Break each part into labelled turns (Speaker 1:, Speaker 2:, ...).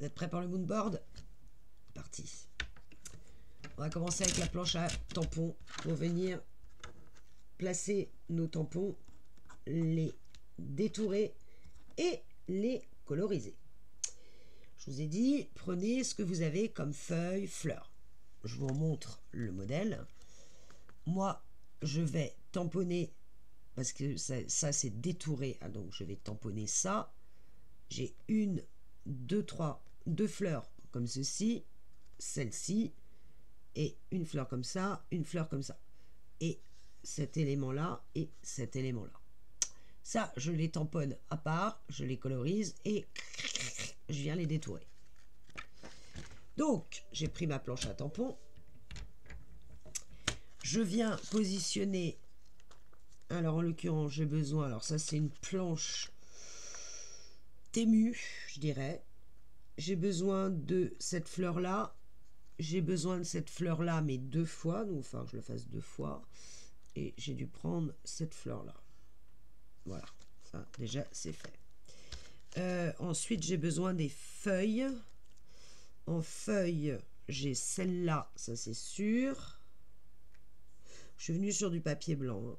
Speaker 1: Vous êtes prêts pour le moonboard? Parti. On va commencer avec la planche à tampons pour venir placer nos tampons, les détourer et les coloriser. Je vous ai dit, prenez ce que vous avez comme feuilles, fleurs. Je vous montre le modèle. Moi, je vais tamponner, parce que ça c'est détouré, ah, donc je vais tamponner ça. J'ai deux fleurs comme ceci, celle-ci, et une fleur comme ça, une fleur comme ça. Et cet élément-là et cet élément-là. Ça, je les tamponne à part, je les colorise et je viens les détourer. Donc, j'ai pris ma planche à tampons. Je viens positionner, alors en l'occurrence, j'ai besoin, alors ça c'est une planche Temu, je dirais. J'ai besoin de cette fleur-là. J'ai besoin de cette fleur-là, mais 2 fois. Donc, enfin, je le fasse 2 fois. Et j'ai dû prendre cette fleur-là. Voilà. Ça, déjà, c'est fait. Ensuite, j'ai besoin des feuilles. En feuilles, j'ai celle-là. Ça, c'est sûr. Je suis venue sur du papier blanc. Hein.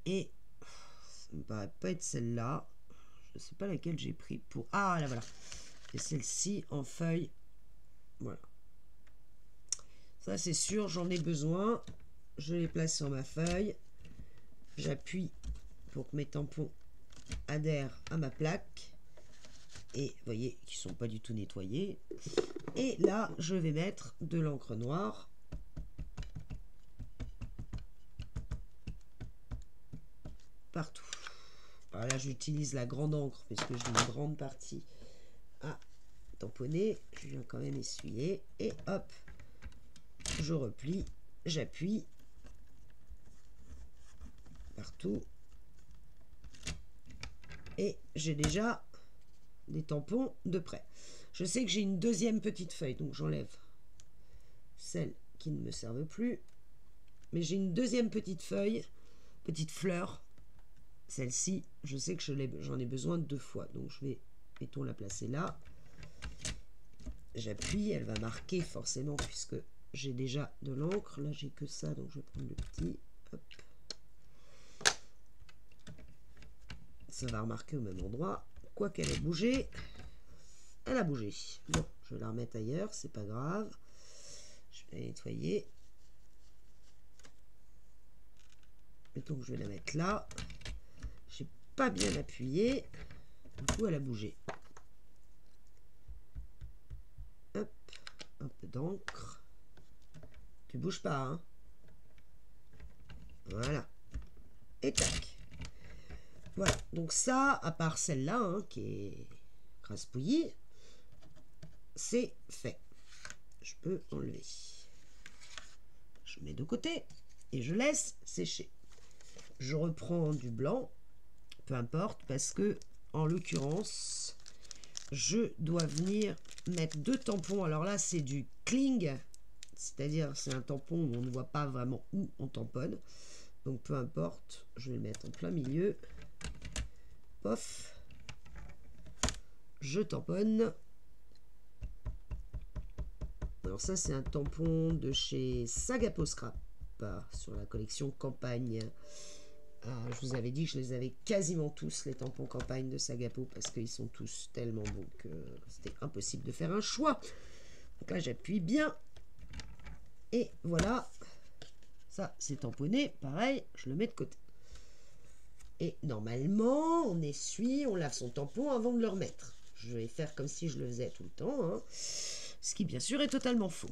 Speaker 1: Et ça ne me paraît pas être celle-là. Je ne sais pas laquelle j'ai pris pour... Ah, là, voilà. Et celle-ci en feuille. Voilà. Ça, c'est sûr, j'en ai besoin. Je les place sur ma feuille. J'appuie pour que mes tampons adhèrent à ma plaque. Et vous voyez qu'ils ne sont pas du tout nettoyés. Et là, je vais mettre de l'encre noire. Partout. Alors là, j'utilise la grande encre puisque j'ai une grande partie à tamponner. Je viens quand même essuyer. Et hop, je replie, j'appuie. Partout. Et j'ai déjà des tampons de près. Je sais que j'ai une deuxième petite feuille, donc j'enlève celle qui ne me servent plus. Mais j'ai une deuxième petite feuille, petite fleur. Celle-ci, je sais que j'en ai besoin 2 fois. Donc je vais, mettons, la placer là. J'appuie, elle va marquer forcément puisque j'ai déjà de l'encre. Là, j'ai que ça, donc je vais prendre le petit. Hop. Ça va remarquer au même endroit. Quoi qu'elle ait bougé, elle a bougé. Bon, je vais la remettre ailleurs, c'est pas grave. Je vais la nettoyer. Mettons que je vais la mettre là. J'ai pas bien appuyé. Du coup, elle a bougé. Hop, un peu d'encre. Tu bouges pas, hein? Voilà. Et tac. Voilà. Donc ça, à part celle-là, hein, qui est craspouillie, c'est fait. Je peux enlever. Je mets de côté et je laisse sécher. Je reprends du blanc, peu importe, parce que, en l'occurrence, je dois venir mettre 2 tampons. Alors là, c'est du cling, c'est-à-dire c'est un tampon où on ne voit pas vraiment où on tamponne. Donc peu importe, je vais le mettre en plein milieu. Pof, je tamponne. Alors ça, c'est un tampon de chez Sagapo Scrap, sur la collection Campagne. Je vous avais dit que je les avais quasiment tous, les tampons Campagne de Sagapo, parce qu'ils sont tous tellement bons que c'était impossible de faire un choix. Donc là, j'appuie bien. Et voilà. Ça, c'est tamponné. Pareil, je le mets de côté. Et normalement, on essuie, on lave son tampon avant de le remettre. Je vais faire comme si je le faisais tout le temps. Hein. Ce qui, bien sûr, est totalement faux.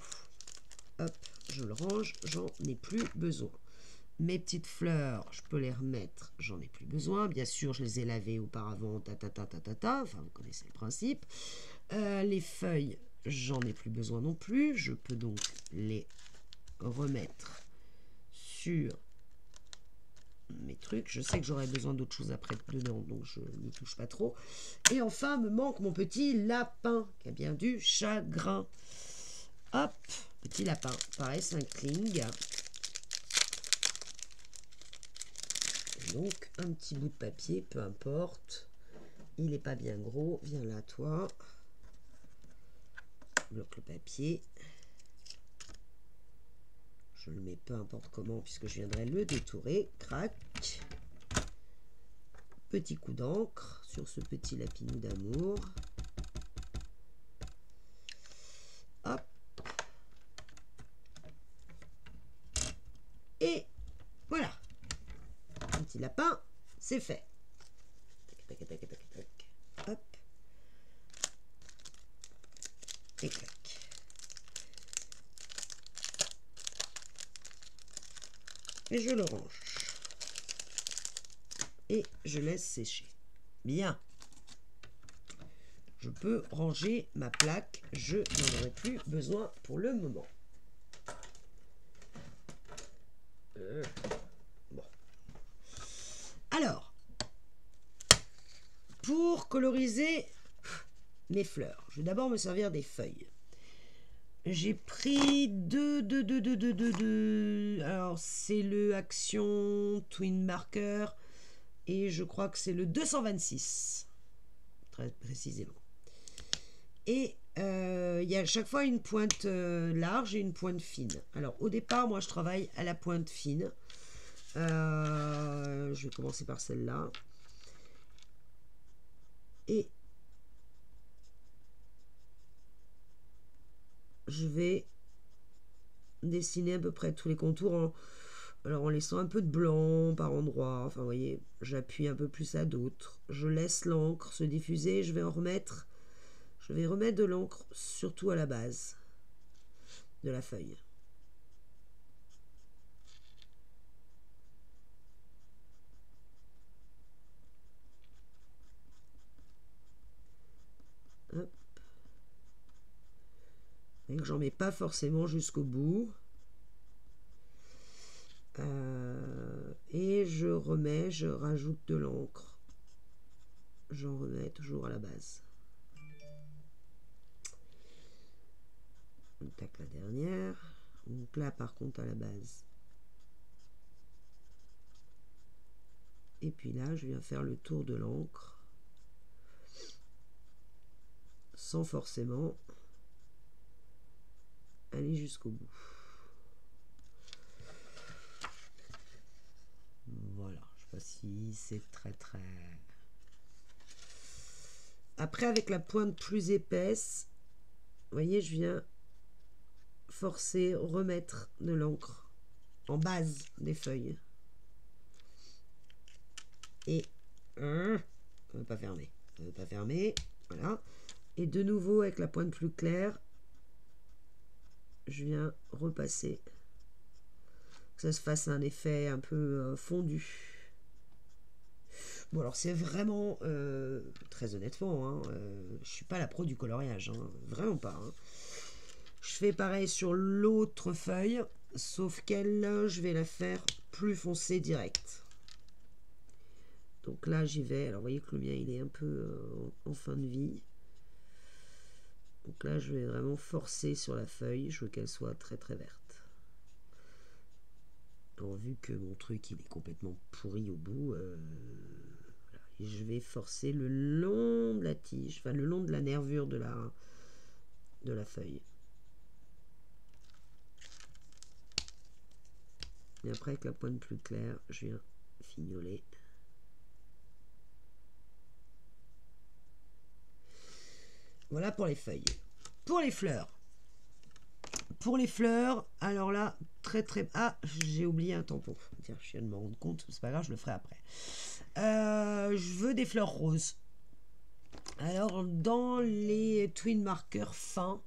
Speaker 1: Hop, je le range, j'en ai plus besoin. Mes petites fleurs, je peux les remettre, j'en ai plus besoin. Bien sûr, je les ai lavées auparavant, enfin, vous connaissez le principe. Les feuilles, j'en ai plus besoin non plus. Je peux donc les remettre sur mes trucs. Je sais que j'aurai besoin d'autres choses après dedans, donc je n'y touche pas trop. Et enfin, me manque mon petit lapin, qui a bien du chagrin. Hop, petit lapin. Pareil, c'est un cling. Donc, un petit bout de papier, peu importe. Il n'est pas bien gros. Viens là, toi. bloque le papier. Je le mets peu importe comment puisque je viendrai le détourer. Crac. Petit coup d'encre sur ce petit lapinou d'amour. Hop. Et voilà. Un petit lapin, c'est fait. Tac, tac, tac, tac, tac. Hop. Et clac. Et je le range. Et je laisse sécher. Bien. Je peux ranger ma plaque. Je n'en aurai plus besoin pour le moment. Bon. Alors, pour coloriser mes fleurs, je vais d'abord me servir des feuilles. J'ai pris deux. Alors, c'est le Action Twin Marker. Et je crois que c'est le 226. Très précisément. Et il y a à chaque fois une pointe large et une pointe fine. Alors, au départ, moi, je travaille à la pointe fine. Je vais commencer par celle-là. Et je vais dessiner à peu près tous les contours alors en laissant un peu de blanc par endroit. Enfin, vous voyez, j'appuie un peu plus à d'autres. Je laisse l'encre se diffuser. Je vais remettre de l'encre surtout à la base de la feuille. Hop. Et que j'en mets pas forcément jusqu'au bout. Et je rajoute de l'encre. J'en remets toujours à la base. On tape la dernière. Donc là, par contre, à la base. Et puis là, je viens faire le tour de l'encre. Sans forcément aller jusqu'au bout. Voilà, je sais pas si c'est très. Après, avec la pointe plus épaisse, vous voyez, je viens forcer, remettre de l'encre en base des feuilles. Et ça ne veut pas fermer. Ça ne veut pas fermer. Voilà. Et de nouveau, avec la pointe plus claire, je viens repasser. Que ça se fasse un effet un peu fondu. Bon, alors c'est vraiment, très honnêtement, hein, je suis pas la pro du coloriage, hein, vraiment pas. Hein. Je fais pareil sur l'autre feuille, sauf qu'elle, je vais la faire plus foncée direct. Donc là, j'y vais. Alors, vous voyez que le mien, il est un peu en fin de vie. Donc là, je vais vraiment forcer sur la feuille. Je veux qu'elle soit très verte. Alors, vu que mon truc, il est complètement pourri au bout, voilà. Et je vais forcer le long de la tige, enfin le long de la nervure de la feuille. Et après, avec la pointe plus claire, je viens fignoler. Voilà pour les feuilles. Pour les fleurs. Alors là, Ah, j'ai oublié un tampon. Tiens, je viens de me rendre compte. C'est pas grave, je le ferai après. Je veux des fleurs roses. Alors, dans les twin markers fins,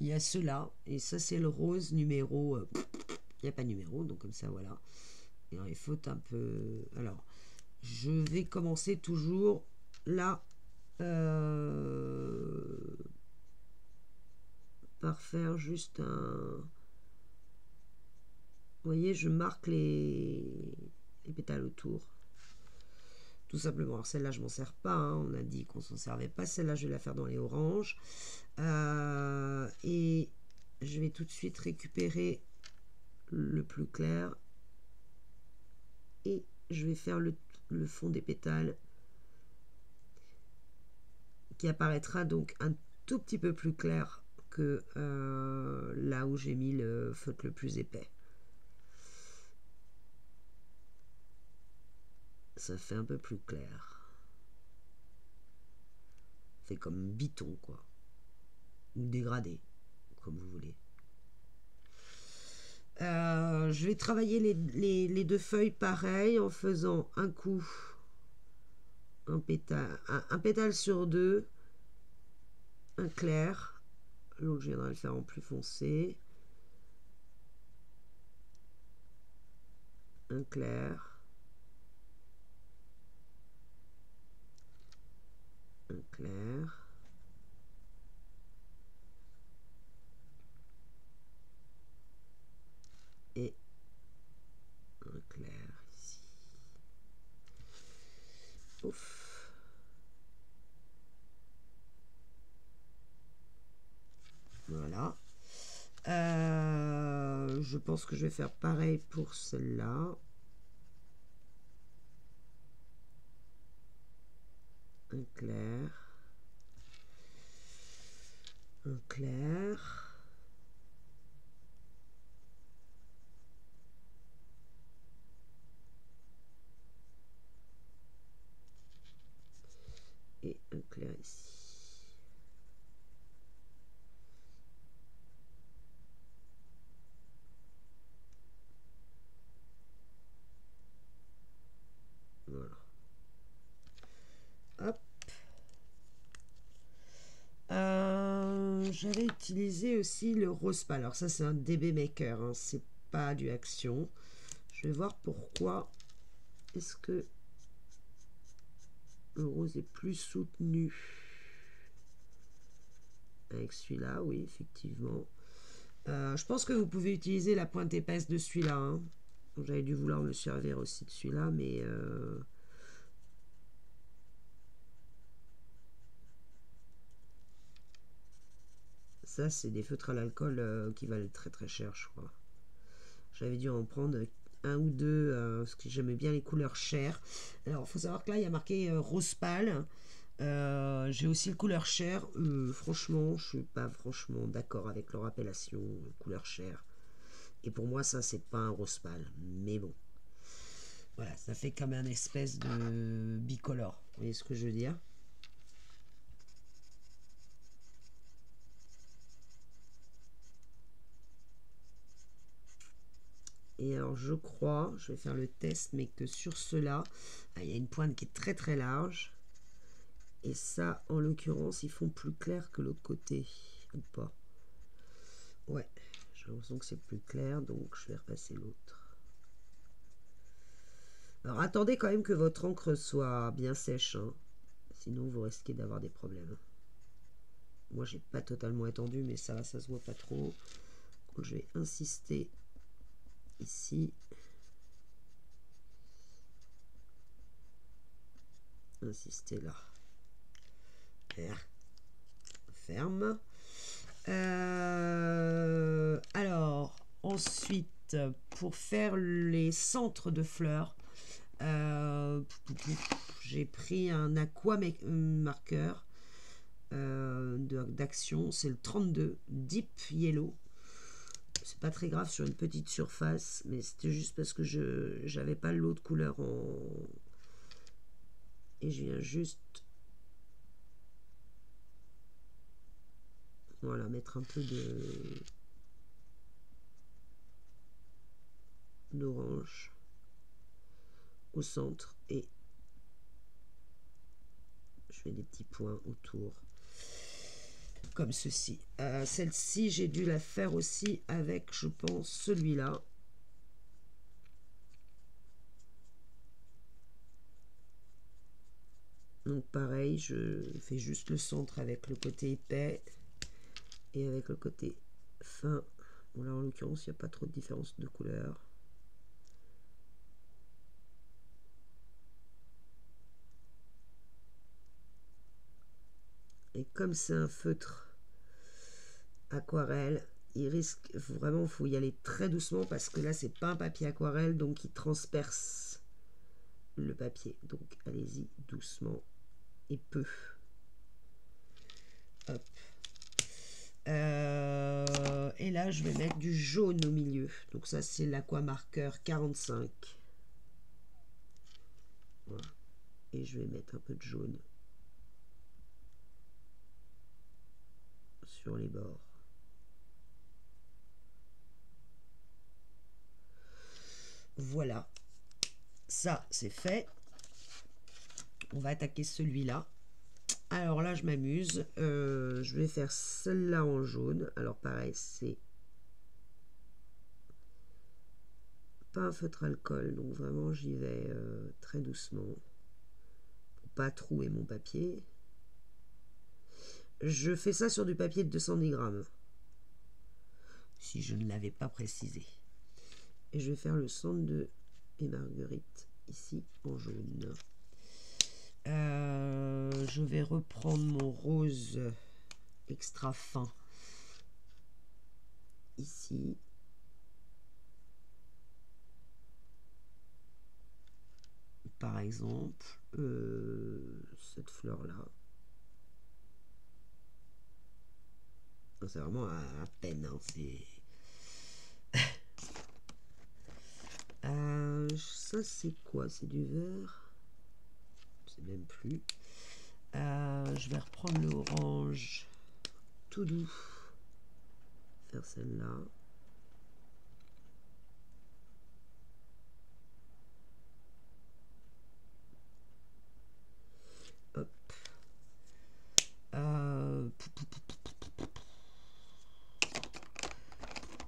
Speaker 1: il y a ceux-là. Et ça, c'est le rose numéro... il n'y a pas de numéro, donc comme ça, voilà. Et alors, il faut un peu... Alors, je vais commencer toujours là... par faire juste un... Vous voyez, je marque les pétales autour. Tout simplement. Alors celle-là, je m'en sers pas. Hein. On a dit qu'on s'en servait pas. Celle-là, je vais la faire dans les oranges. Et je vais tout de suite récupérer le plus clair. Et je vais faire le fond des pétales qui apparaîtra donc un tout petit peu plus clair que là où j'ai mis le feutre le plus épais. Ça fait un peu plus clair. Fait comme biton, quoi. Ou dégradé, comme vous voulez. Je vais travailler les deux feuilles pareil en faisant un coup, un pétale sur deux, un clair. L'autre, je viendrai le faire en plus foncé. Un clair. Un clair. Et un clair ici. Ouf. Voilà. Je pense que je vais faire pareil pour celle-là. Un clair. Un clair. Et un clair ici. Voilà. Hop. J'avais utilisé aussi le rose pâle. Alors ça c'est un DB Maker, hein. C'est pas du Action. Je vais voir pourquoi est-ce que le rose est plus soutenu avec celui-là. Oui, effectivement. Je pense que vous pouvez utiliser la pointe épaisse de celui-là, hein. J'avais dû vouloir me servir aussi de celui-là, mais ça c'est des feutres à l'alcool qui valent très très cher, je crois. J'avais dû en prendre un ou deux parce que j'aimais bien les couleurs chères. Alors il faut savoir que là il y a marqué rose pâle. J'ai aussi le couleur chère. Franchement, je suis pas franchement d'accord avec leur appellation couleur chère. Et pour moi, ça, c'est pas un rose pâle. Mais bon. Voilà, ça fait comme un espèce de bicolore. Vous voyez ce que je veux dire? Et alors, je crois, je vais faire le test, mais que sur cela, il y a une pointe qui est très très large. Et ça, en l'occurrence, ils font plus clair que l'autre côté. Ou pas? Ouais, j'ai l'impression que c'est plus clair, donc je vais repasser l'autre. Alors attendez quand même que votre encre soit bien sèche, hein. Sinon vous risquez d'avoir des problèmes. Moi j'ai pas totalement étendu, mais ça se voit pas trop. Donc je vais insister ici. Insister là. Ferme. Alors ensuite, pour faire les centres de fleurs, j'ai pris un aqua marqueur d'Action, c'est le 32 Deep Yellow. C'est pas très grave sur une petite surface, mais c'était juste parce que j'avais pas l'autre couleur en... Et je viens juste... Voilà, mettre un peu d'orange au centre et je fais des petits points autour comme ceci. Celle-ci j'ai dû la faire aussi avec, je pense, celui-là. Donc pareil, je fais juste le centre avec le côté épais et avec le côté fin. Bon là en l'occurrence il n'y a pas trop de différence de couleur. Et comme c'est un feutre aquarelle, il risque vraiment, faut y aller très doucement parce que là c'est pas un papier aquarelle, donc il transperce le papier. Donc allez-y doucement et peu. Hop. là, je vais mettre du jaune au milieu. Donc ça, c'est l'Aquamarker 45. Voilà. Et je vais mettre un peu de jaune sur les bords. Voilà. Ça, c'est fait. On va attaquer celui-là. Alors là, je m'amuse. Je vais faire celle-là en jaune. Alors pareil, c'est pas un feutre alcool. Donc vraiment, j'y vais très doucement. Pour pas trouer mon papier. Je fais ça sur du papier de 210 grammes. Si je ne l'avais pas précisé. Et je vais faire le centre de et Marguerite ici en jaune. Je vais reprendre mon rose extra fin ici. Par exemple, cette fleur-là. C'est vraiment à peine. Hein, ça, c'est quoi? C'est du vert? Je sais même plus. Je vais reprendre le orange tout doux. Faire celle-là. Hop.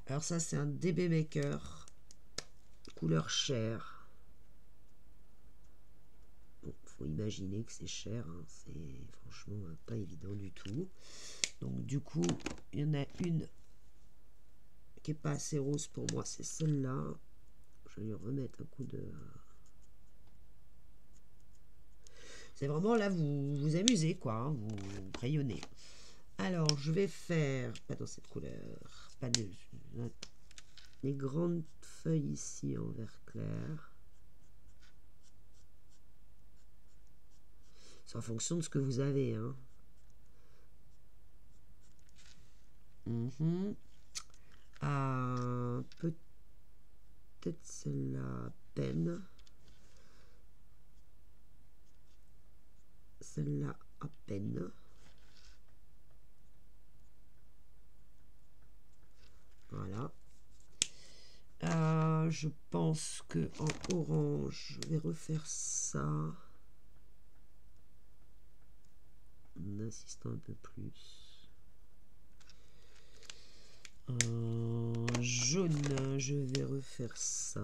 Speaker 1: Alors ça, c'est un DB Maker. Couleur chair. Bon, faut imaginer que c'est cher. Hein. C'est franchement pas évident du tout. Donc du coup, il y en a une qui est pas assez rose pour moi. C'est celle-là. Je vais lui remettre un coup de... C'est vraiment là, vous vous amusez, quoi. Hein, vous crayonnez. Alors, je vais faire... Pas dans cette couleur. Pas de... Les grandes feuilles ici en vert clair. C'est en fonction de ce que vous avez. Hein. Peut-être celle-là à peine. Celle-là à peine. Voilà. Je pense que en orange, je vais refaire ça. En insistant un peu plus. Jaune, je vais refaire ça.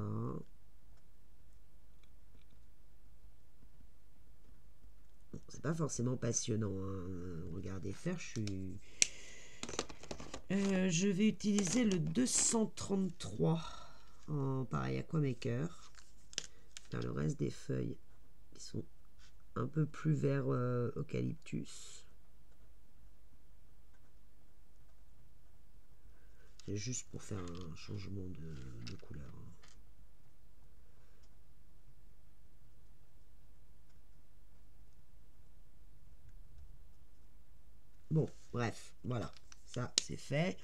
Speaker 1: Bon, c'est pas forcément passionnant. Hein. Regardez faire, je vais utiliser le 233 en pareil Aquamaker. Faire le reste des feuilles qui sont un peu plus vert eucalyptus. C'est juste pour faire un changement de couleur. Bon, bref, voilà. Ça, c'est fait.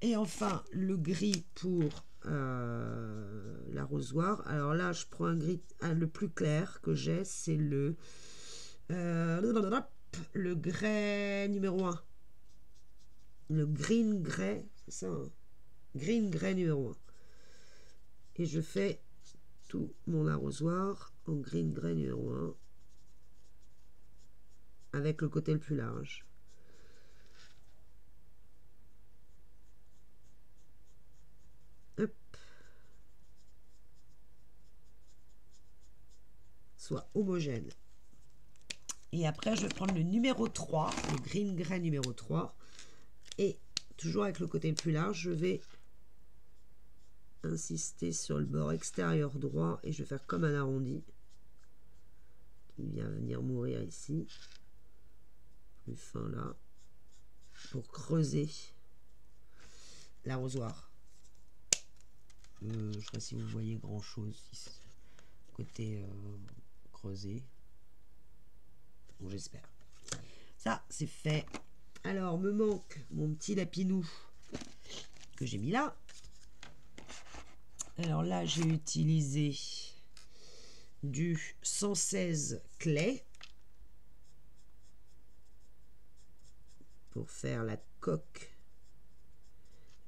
Speaker 1: Et enfin, le gris pour l'arrosoir. Alors là, je prends un gris, le plus clair que j'ai, c'est le grès numéro 1. Le green grey, c'est ça, hein, green grey numéro 1. Et je fais tout mon arrosoir en green grey numéro 1 avec le côté le plus large. Hop. Soit homogène. Et après, je vais prendre le numéro 3, le green grey numéro 3. Et toujours avec le côté le plus large, je vais insister sur le bord extérieur droit et je vais faire comme un arrondi qui vient venir mourir ici, plus fin là, pour creuser l'arrosoir. Je ne sais pas si vous voyez grand chose ici, côté creusé. Bon, j'espère. Ça, c'est fait. Alors, me manque mon petit lapinou que j'ai mis là. Alors là, j'ai utilisé du 116 clay pour faire la coque.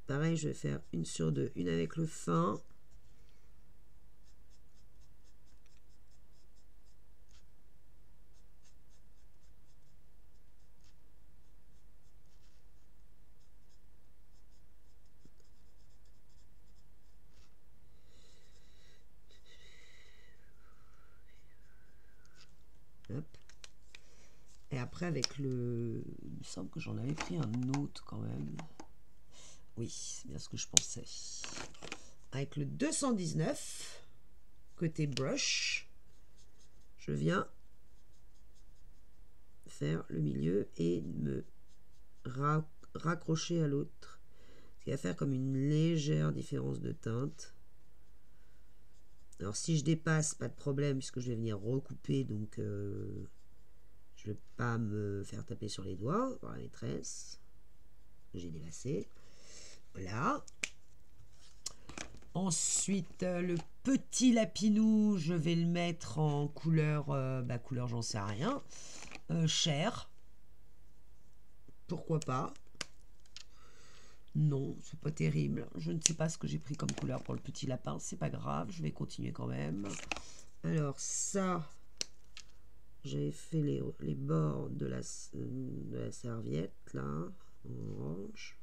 Speaker 1: Pareil, je vais faire une sur deux, une avec le fin. Hop. Et après avec le... Il me semble que j'en avais pris un autre quand même. Oui, c'est bien ce que je pensais. Avec le 219, côté brush, je viens faire le milieu et me raccrocher à l'autre. Ce qui va faire comme une légère différence de teinte. Alors si je dépasse, pas de problème puisque je vais venir recouper, donc je ne vais pas me faire taper sur les doigts par la maîtresse. J'ai dépassé. Voilà. Ensuite, le petit lapinou, je vais le mettre en couleur, couleur j'en sais rien, chair. Pourquoi pas? Non, c'est pas terrible. Je ne sais pas ce que j'ai pris comme couleur pour le petit lapin. C'est pas grave, je vais continuer quand même. Alors ça, j'avais fait les bords de la serviette, là, en orange.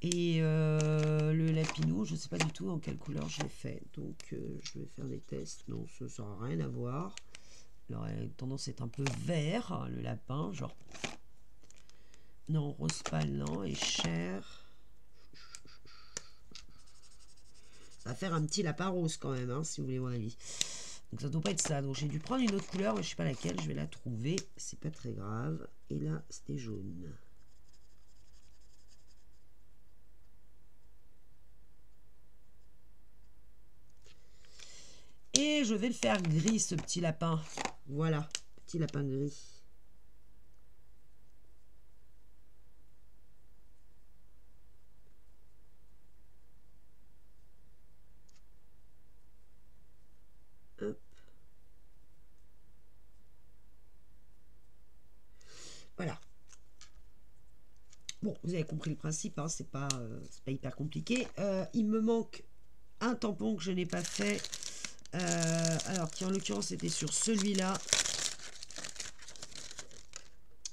Speaker 1: Et le lapinou, je ne sais pas du tout en quelle couleur je l'ai fait. Donc, je vais faire des tests. Non, ça n'a rien à voir. Il aurait tendance à être un peu vert, le lapin, genre... Non, rose pâle, non, et chair. Ça va faire un petit lapin rose quand même, hein, si vous voulez mon avis. Donc ça ne doit pas être ça. Donc j'ai dû prendre une autre couleur, mais je ne sais pas laquelle. Je vais la trouver. C'est pas très grave. Et là, c'était jaune. Et je vais le faire gris, ce petit lapin. Voilà, petit lapin gris. Hop. Voilà. Bon, vous avez compris le principe, hein, c'est pas hyper compliqué. Il me manque un tampon que je n'ai pas fait. Alors, qui en l'occurrence était sur celui-là.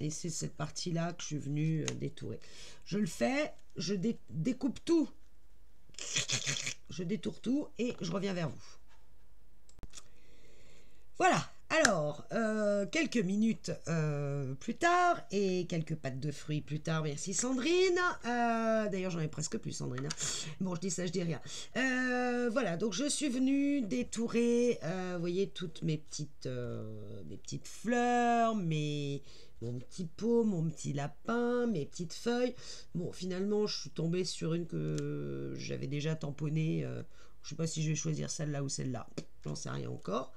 Speaker 1: Et c'est cette partie-là que je suis venue détourer. Je le fais, je découpe tout. Je détourne tout et je reviens vers vous. Voilà. Alors, quelques minutes plus tard et quelques pâtes de fruits plus tard, merci Sandrine. D'ailleurs, j'en ai presque plus, Sandrine. Bon, je dis ça, je dis rien. Voilà, donc je suis venue détourer, vous voyez, toutes mes petites fleurs, mon petit pot, mon petit lapin, mes petites feuilles. Bon, finalement, je suis tombée sur une que j'avais déjà tamponnée. Je ne sais pas si je vais choisir celle-là ou celle-là. J'en sais rien encore.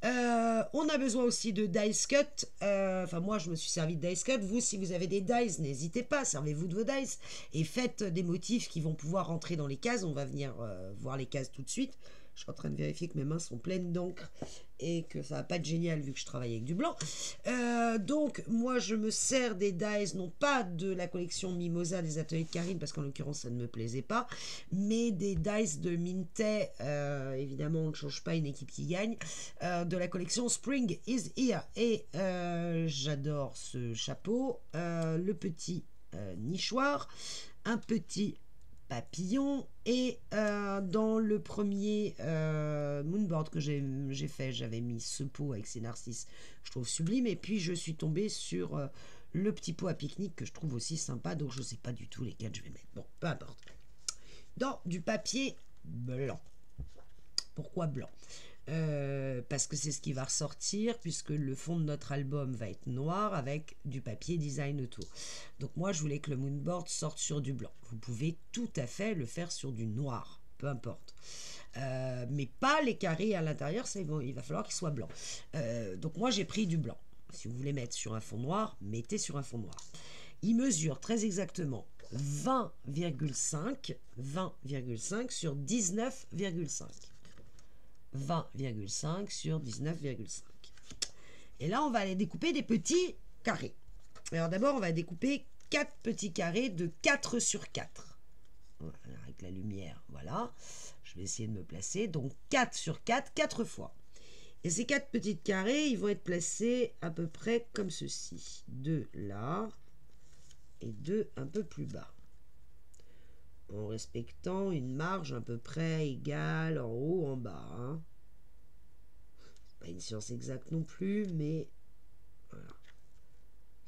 Speaker 1: On a besoin aussi de dice cut. Enfin, moi, je me suis servi de dice cut. Vous, si vous avez des dice, n'hésitez pas. Servez-vous de vos dice et faites des motifs qui vont pouvoir rentrer dans les cases. On va venir voir les cases tout de suite. Je suis en train de vérifier que mes mains sont pleines d'encre et que ça va pas être génial vu que je travaille avec du blanc. Donc, moi, je me sers des dies, non pas de la collection Mimosa des ateliers de Karine, parce qu'en l'occurrence, ça ne me plaisait pas, mais des dies de Mintet, évidemment, on ne change pas une équipe qui gagne, de la collection Spring is Here. Et j'adore ce chapeau, le petit nichoir, un petit papillon et dans le premier moonboard que j'ai fait, j'avais mis ce pot avec ses narcisses, je trouve sublime, et puis je suis tombée sur le petit pot à pique-nique que je trouve aussi sympa, donc je sais pas du tout lesquels je vais mettre. Bon, peu importe. Dans du papier blanc. Pourquoi blanc? Parce que c'est ce qui va ressortir, puisque le fond de notre album va être noir avec du papier design autour. Donc moi, je voulais que le moonboard sorte sur du blanc. Vous pouvez tout à fait le faire sur du noir, peu importe. Mais pas les carrés à l'intérieur, bon, il va falloir qu'ils soient blancs. Donc moi, j'ai pris du blanc. Si vous voulez mettre sur un fond noir, mettez sur un fond noir. il mesure très exactement 20,5 sur 19,5. 20,5 sur 19,5. Et là, on va aller découper des petits carrés. Alors d'abord, on va découper 4 petits carrés de 4 sur 4. Voilà, avec la lumière, voilà. Je vais essayer de me placer. Donc 4 sur 4, 4 fois. Et ces 4 petits carrés, ils vont être placés à peu près comme ceci. 2 là et 2 un peu plus bas. En respectant une marge à peu près égale en haut, en bas. Hein. Pas une science exacte non plus, mais voilà.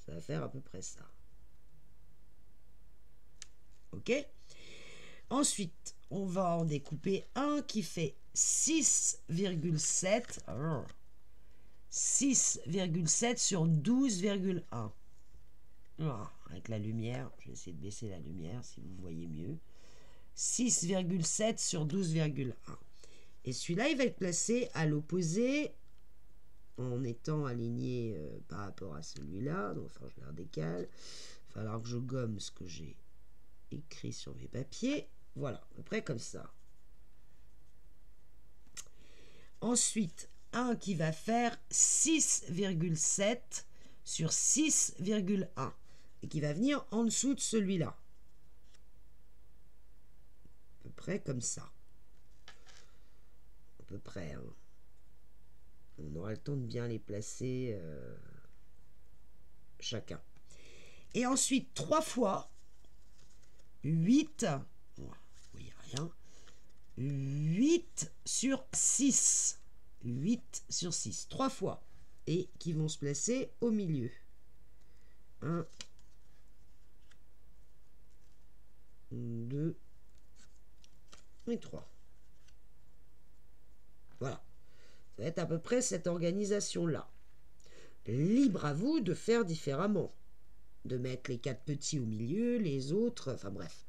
Speaker 1: Ça va faire à peu près ça. Ok? Ensuite, on va en découper un qui fait 6,7. 6,7 sur 12,1. Voilà, avec la lumière, je vais essayer de baisser la lumière si vous voyez mieux. 6,7 sur 12,1. Et celui-là, il va être placé à l'opposé en étant aligné par rapport à celui-là. Donc, enfin, je le redécale. Il va falloir que je gomme ce que j'ai écrit sur mes papiers. Voilà, à peu près comme ça. Ensuite, un qui va faire 6,7 sur 6,1 et qui va venir en dessous de celui-là. À peu près comme ça. À peu près. Hein. On aura le temps de bien les placer chacun. Et ensuite, 3 fois 8, vous voyez rien, 8 sur 6. 8 sur 6, 3 fois. Et qui vont se placer au milieu. 1, 2 et 3. Voilà. Ça va être à peu près cette organisation-là. Libre à vous de faire différemment. De mettre les 4 petits au milieu, les autres, enfin bref.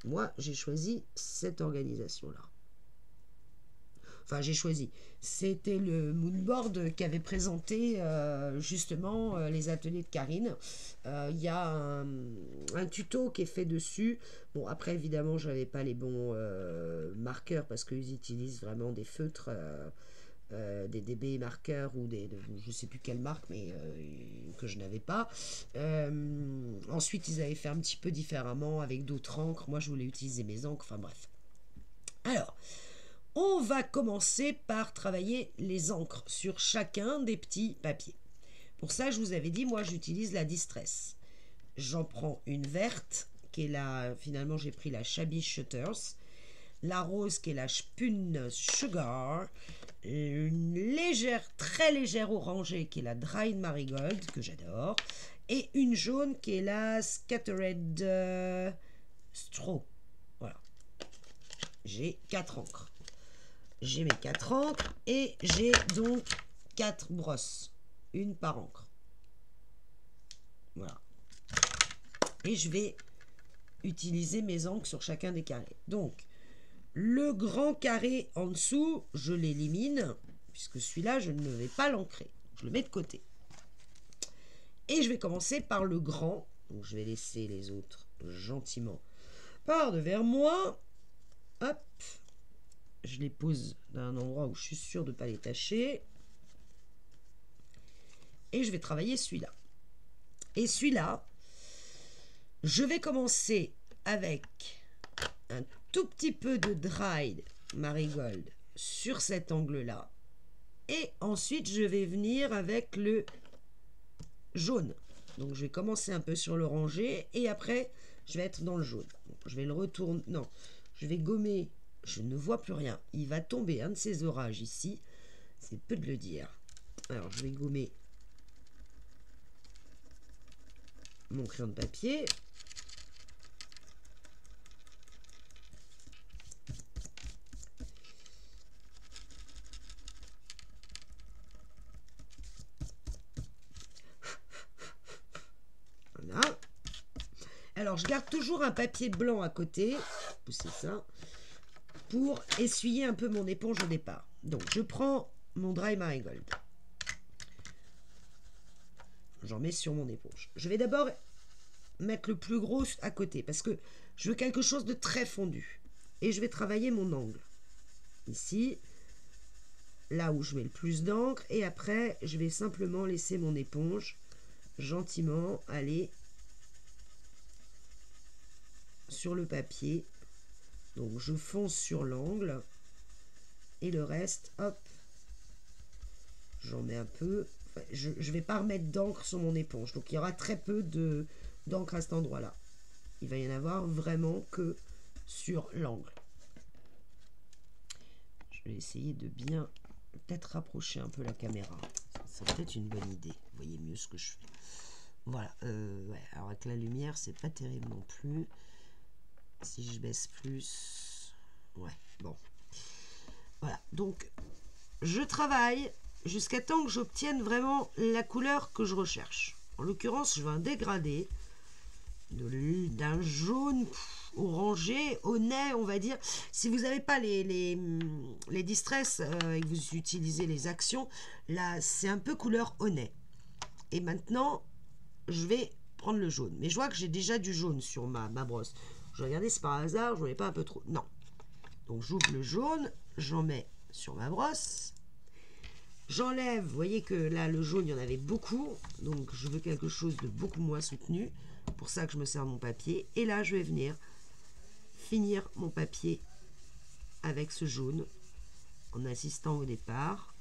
Speaker 1: Moi, j'ai choisi cette organisation-là. Enfin, j'ai choisi. C'était le moodboard qu'avait présenté justement les ateliers de Karine. Il y a un tuto qui est fait dessus. Bon, après, évidemment, je n'avais pas les bons marqueurs parce qu'ils utilisent vraiment des feutres, des DB marqueurs ou je ne sais plus quelle marque, mais que je n'avais pas. Ensuite, ils avaient fait un petit peu différemment avec d'autres encres. Moi, je voulais utiliser mes encres. Enfin, bref. Alors... on va commencer par travailler les encres sur chacun des petits papiers. Pour ça, je vous avais dit, moi, j'utilise la Distress. J'en prends une verte, qui est la... finalement, j'ai pris la Shabby Shutters. La rose, qui est la Spun Sugar. Une légère, très légère orangée, qui est la Dried Marigold, que j'adore. Et une jaune, qui est la Scattered Straw. Voilà. J'ai 4 encres. J'ai mes 4 encres et j'ai donc 4 brosses. Une par encre. Voilà. Et je vais utiliser mes encres sur chacun des carrés. Donc, le grand carré en dessous, je l'élimine, puisque celui-là, je ne vais pas l'ancrer. Je le mets de côté. Et je vais commencer par le grand. Donc, je vais laisser les autres gentiment par devers moi. Hop. Je les pose dans un endroit où je suis sûre de ne pas les tâcher. Et je vais travailler celui-là. Et celui-là, je vais commencer avec un tout petit peu de Dried Marigold sur cet angle-là. Et ensuite, je vais venir avec le jaune. Donc, je vais commencer un peu sur l'orangé. Et après, je vais être dans le jaune. Donc, je vais le retourner. Non, je vais gommer. Je ne vois plus rien. Il va tomber un de ces orages ici. C'est peu de le dire. Alors, je vais gommer mon crayon de papier. Voilà. Alors, je garde toujours un papier blanc à côté. Poussez ça. Pour essuyer un peu mon éponge au départ. Donc, je prends mon Dry Marigold. J'en mets sur mon éponge. Je vais d'abord mettre le plus gros à côté parce que je veux quelque chose de très fondu. Et je vais travailler mon angle. Ici, là où je mets le plus d'encre. Et après, je vais simplement laisser mon éponge gentiment aller sur le papier. Donc, je fonce sur l'angle. Et le reste, hop, j'en mets un peu. Enfin, je ne vais pas remettre d'encre sur mon éponge. Donc, il y aura très peu d'encre à cet endroit-là. Il va y en avoir vraiment que sur l'angle. Je vais essayer de bien peut-être rapprocher un peu la caméra. C'est peut-être une bonne idée. Vous voyez mieux ce que je fais. Voilà. Ouais. Alors avec la lumière, c'est pas terrible non plus. Si je baisse plus... Ouais, bon. Voilà. Donc, je travaille jusqu'à temps que j'obtienne vraiment la couleur que je recherche. En l'occurrence, je veux un dégradé d'un jaune orangé, au nez, on va dire. Si vous n'avez pas les distress et que vous utilisez les actions, là, c'est un peu couleur au nez. Et maintenant, je vais prendre le jaune. Mais je vois que j'ai déjà du jaune sur ma brosse. Je vais regarder si par hasard, je n'en ai pas un peu trop. Non. Donc, j'ouvre le jaune, j'en mets sur ma brosse. J'enlève, vous voyez que là, le jaune, il y en avait beaucoup. Donc, je veux quelque chose de beaucoup moins soutenu. Pour ça que je me sers mon papier. Et là, je vais venir finir mon papier avec ce jaune en insistant au départ.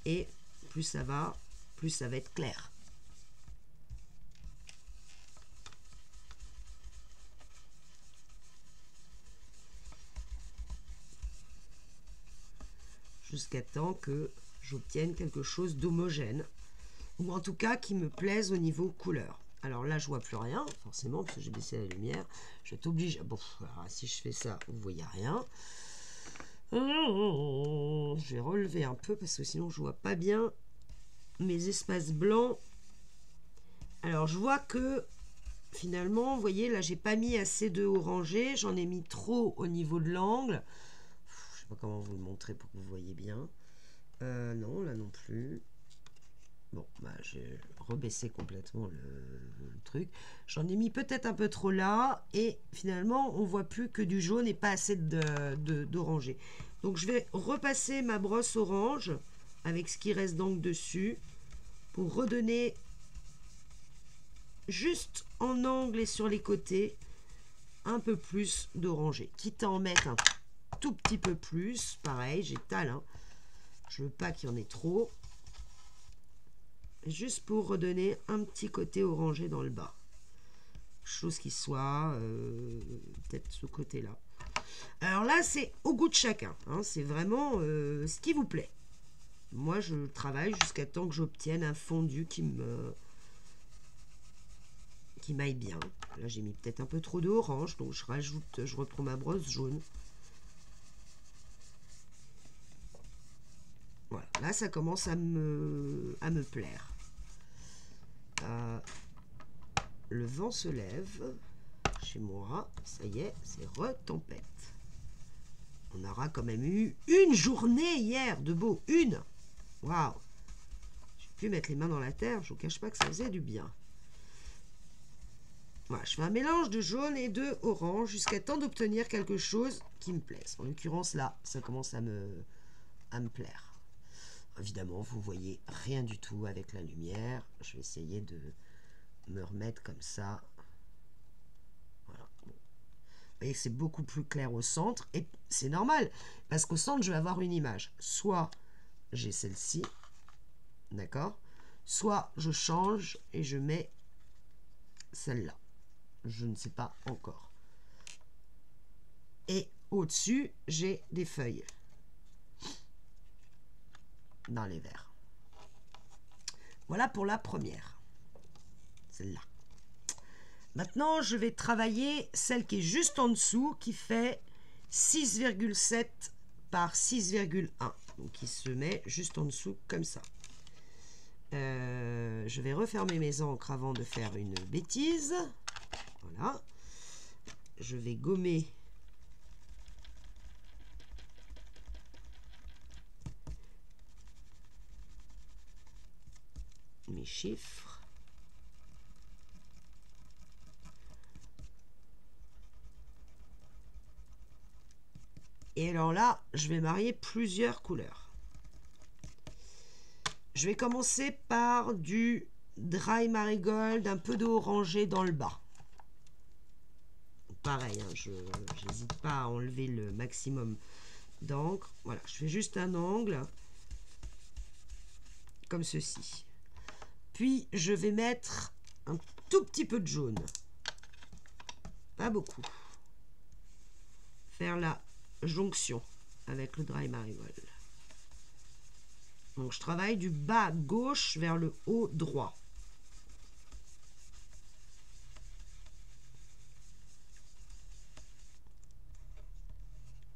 Speaker 1: Et plus ça va être clair. Jusqu'à temps que j'obtienne quelque chose d'homogène. Ou en tout cas qui me plaise au niveau couleur. Alors là, je vois plus rien, forcément, parce que j'ai baissé la lumière. Je t'oblige. Bon, alors, si je fais ça, vous voyez rien. Je vais relever un peu parce que sinon, je vois pas bien mes espaces blancs. Alors, je vois que finalement, vous voyez, là, j'ai pas mis assez de orangé. J'en ai mis trop au niveau de l'angle. Je sais pas comment vous le montrer pour que vous voyez bien. Non, là non plus. Bon, bah, j'ai rebaissé complètement le truc. J'en ai mis peut-être un peu trop là. Et finalement, on voit plus que du jaune et pas assez d'orangé. Donc, je vais repasser ma brosse orange avec ce qui reste donc dessus pour redonner juste en angle et sur les côtés un peu plus d'orangé. Quitte à en mettre un tout petit peu plus. Pareil, j'étale. Hein. Je veux pas qu'il y en ait trop. Juste pour redonner un petit côté orangé dans le bas. Chose qui soit peut-être ce côté-là. Alors là, c'est au goût de chacun. Hein, c'est vraiment ce qui vous plaît. Moi, je travaille jusqu'à temps que j'obtienne un fondu qui m'aille bien. Là, j'ai mis peut-être un peu trop d'orange, donc je reprends ma brosse jaune. Voilà, là, ça commence à me plaire. Le vent se lève chez moi, ça y est, c'est retempête. On aura quand même eu une journée hier de beau, une. Waouh. J'ai pu mettre les mains dans la terre, je vous cache pas que ça faisait du bien. Voilà, je fais un mélange de jaune et de orange jusqu'à temps d'obtenir quelque chose qui me plaise. En l'occurrence là, ça commence à me plaire. Évidemment, vous voyez rien du tout avec la lumière. Je vais essayer de me remettre comme ça. Voilà. Bon. Vous voyez que c'est beaucoup plus clair au centre. Et c'est normal, parce qu'au centre, je vais avoir une image. Soit j'ai celle-ci, d'accord? Soit je change et je mets celle-là. Je ne sais pas encore. Et au-dessus, j'ai des feuilles dans les verres. Voilà pour la première. Celle-là. Maintenant, je vais travailler celle qui est juste en dessous, qui fait 6,7 par 6,1. Donc, qui se met juste en dessous, comme ça. Je vais refermer mes encres avant de faire une bêtise. Voilà. Je vais gommer mes chiffres. Et alors là, je vais marier plusieurs couleurs. Je vais commencer par du Dry Marigold, un peu d'orangé dans le bas. Pareil, hein, je n'hésite pas à enlever le maximum d'encre. Voilà, je fais juste un angle, comme ceci. Puis, je vais mettre un tout petit peu de jaune. Pas beaucoup. Faire la jonction avec le Dry Marigold. Donc, je travaille du bas gauche vers le haut droit.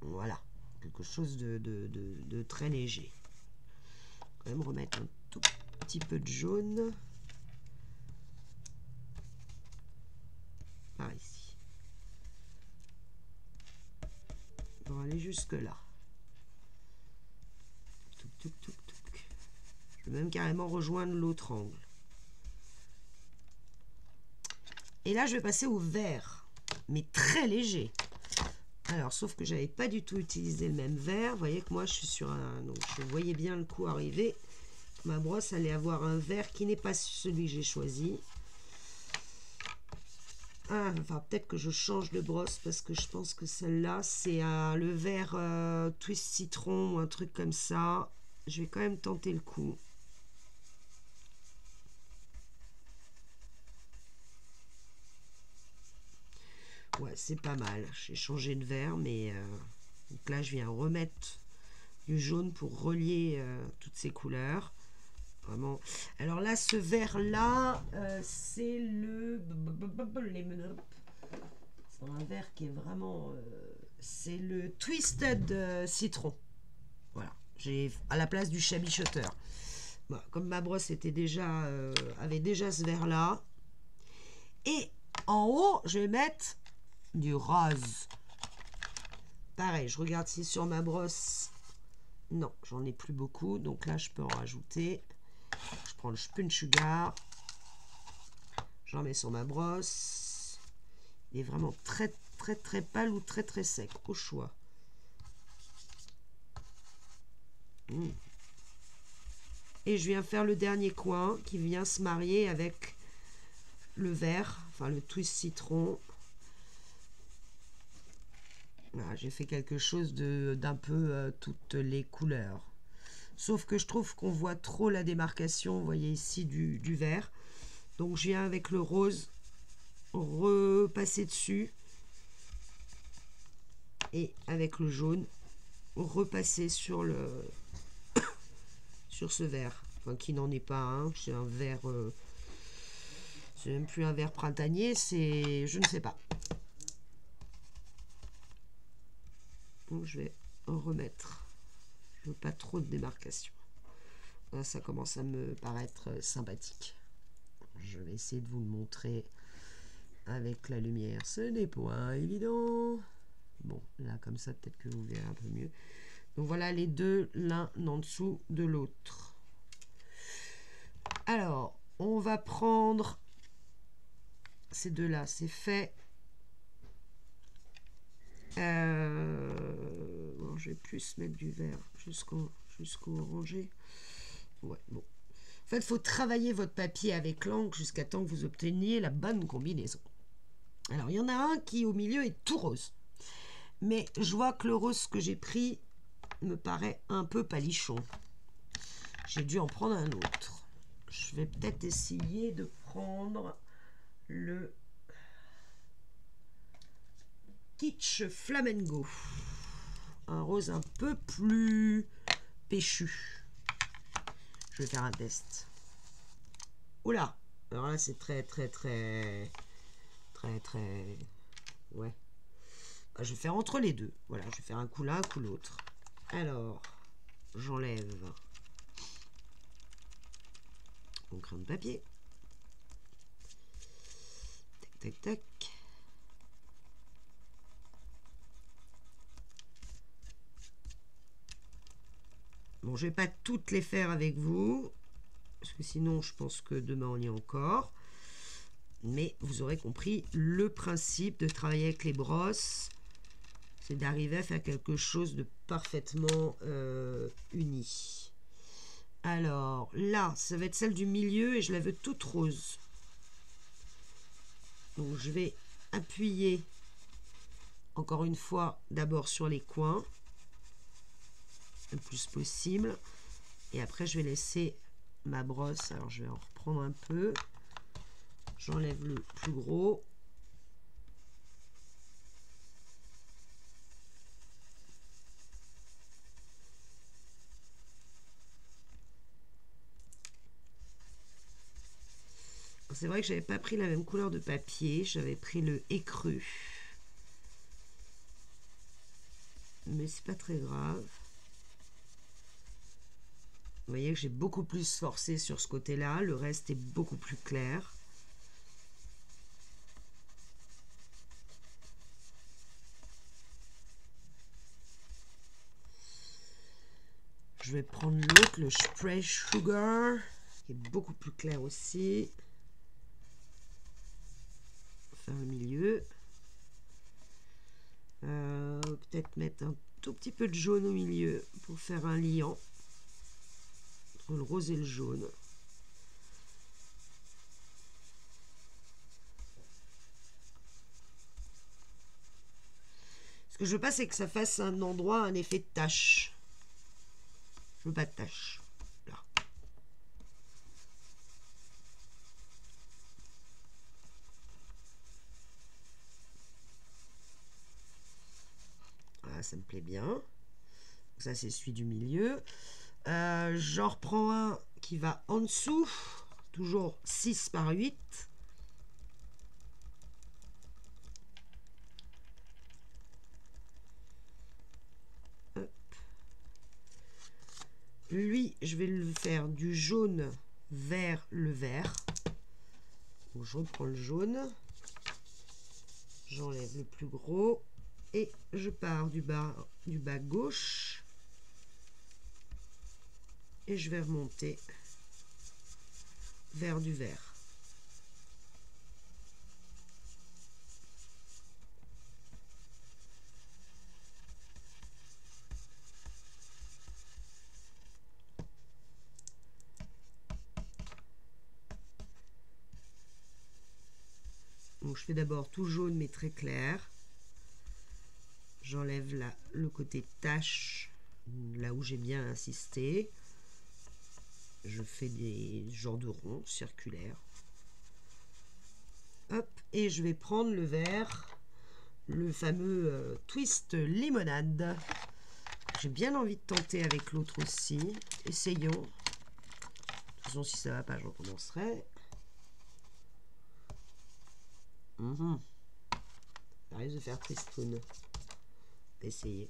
Speaker 1: Voilà, quelque chose de très léger. Quand même remettre un tout petit peu de jaune. Par ici. Pour aller jusque là. Touc, touc, touc, touc. Je vais même carrément rejoindre l'autre angle. Et là, je vais passer au vert, mais très léger. Alors, sauf que j'avais pas du tout utilisé le même vert. Vous voyez que moi, je suis sur un... Donc, je voyais bien le coup arriver. Ma brosse allait avoir un vert qui n'est pas celui que j'ai choisi. Ah, enfin, peut-être que je change de brosse parce que je pense que celle-là, c'est le vert Twist Citron ou un truc comme ça. Je vais quand même tenter le coup. Ouais, c'est pas mal. J'ai changé de vert, mais donc là, je viens remettre du jaune pour relier toutes ces couleurs. Vraiment. Alors là, ce vert-là, c'est le... C'est un vert qui est vraiment... c'est le Twisted Citron. Voilà. J'ai à la place du Shabby Shutter. Voilà. Comme ma brosse était déjà, avait déjà ce vert-là. Et en haut, je vais mettre du rose. Pareil, je regarde si sur ma brosse... Non, j'en ai plus beaucoup. Donc là, je peux en rajouter. Je prends le Spun Sugar. J'en mets sur ma brosse. Il est vraiment très, très, très pâle ou très, très sec. Au choix. Et je viens faire le dernier coin qui vient se marier avec le vert. Enfin, le Twist Citron. Voilà, j'ai fait quelque chose d'un peu toutes les couleurs. Sauf que je trouve qu'on voit trop la démarcation, vous voyez ici, du vert. Donc je viens avec le rose repasser dessus. Et avec le jaune, repasser sur sur ce vert. Enfin, qui n'en est pas un. C'est un vert... c'est même plus un vert printanier, c'est... Je ne sais pas. Donc je vais en remettre. Je veux pas trop de démarcation. Là, ça commence à me paraître sympathique. Je vais essayer de vous le montrer avec la lumière. Ce n'est pas évident. Bon, là comme ça, peut-être que vous verrez un peu mieux. Donc voilà les deux, l'un en dessous de l'autre. Alors, on va prendre ces deux-là, c'est fait. Bon, je vais plus mettre du vert jusqu'au orangé. Ouais, bon. En fait, il faut travailler votre papier avec l'encre jusqu'à temps que vous obteniez la bonne combinaison. Alors, il y en a un qui, au milieu, est tout rose. Mais je vois que le rose que j'ai pris me paraît un peu palichon. J'ai dû en prendre un autre. Je vais peut-être essayer de prendre le Kitsch Flamengo. Un rose un peu plus péchu. Je vais faire un test. Oula! Alors là, c'est très... Ouais. Je vais faire entre les deux. Voilà, je vais faire un coup l'un, un coup l'autre. Alors, j'enlève mon crayon de papier. Tac, tac, tac. Bon, je vais pas toutes les faire avec vous, parce que sinon, je pense que demain, on y est encore. Mais vous aurez compris le principe de travailler avec les brosses. c'est d'arriver à faire quelque chose de parfaitement uni. Alors là, ça va être celle du milieu et je la veux toute rose. Donc je vais appuyer encore une fois d'abord sur les coins le plus possible et après je vais laisser ma brosse. Alors je vais en reprendre un peu, j'enlève le plus gros. C'est vrai que j'avais pas pris la même couleur de papier, j'avais pris le écru. Mais c'est pas très grave. Vous voyez que j'ai beaucoup plus forcé sur ce côté-là, le reste est beaucoup plus clair. Je vais prendre l'autre, le Spray Sugar, qui est beaucoup plus clair aussi. Faire le milieu. Peut-être mettre un tout petit peu de jaune au milieu pour faire un liant entre le rose et le jaune. Ce que je veux pas, c'est que ça fasse un endroit, un effet de tache. Je veux pas de tache. Là. Voilà, ça me plaît bien. Ça, c'est celui du milieu. J'en reprends un qui va en dessous. Toujours 6 par 8. Hop. Lui, je vais le faire du jaune vers le vert. Donc, je reprends le jaune. J'enlève le plus gros. Et je pars du bas gauche. Et je vais remonter vers du vert. Donc je fais d'abord tout jaune mais très clair. J'enlève là le côté tache, là où j'ai bien insisté. Je fais des genres de ronds circulaires. Hop, et je vais prendre le vert, le fameux twist limonade. J'ai bien envie de tenter avec l'autre aussi. Essayons. De toute façon, si ça va pas, je recommencerai. Ça risque de faire tristoun. Essayer.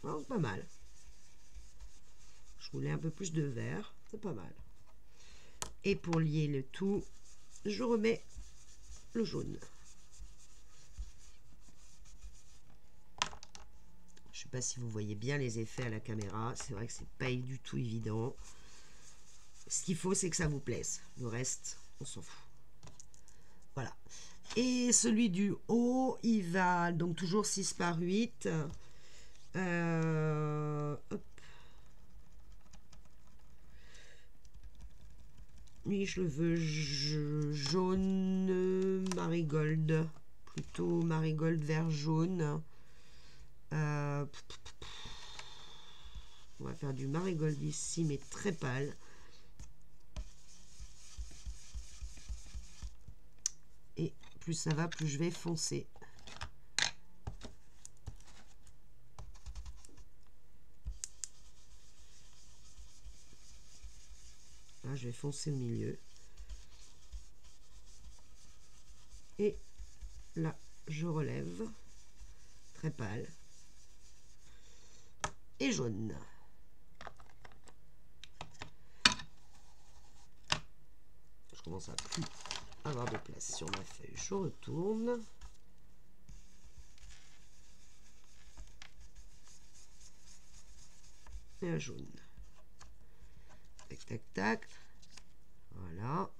Speaker 1: Non, c'est pas mal. Je voulais un peu plus de vert. C'est pas mal. Et pour lier le tout, je remets le jaune. Je sais pas si vous voyez bien les effets à la caméra. C'est vrai que c'est pas du tout évident. Ce qu'il faut, c'est que ça vous plaise. Le reste, on s'en fout. Voilà. Et celui du haut, il va donc toujours 6 par 8. Hop. Lui, je le veux jaune marigold. Plutôt marigold vert jaune. On va faire du marigold ici, mais très pâle. Et plus ça va, plus je vais foncer. Là, je vais foncer le milieu. Et là, je relève. Très pâle. Et jaune. Je commence à plus avoir de place sur ma feuille. Je retourne. Et un jaune. Tac, tac, tac. Voilà.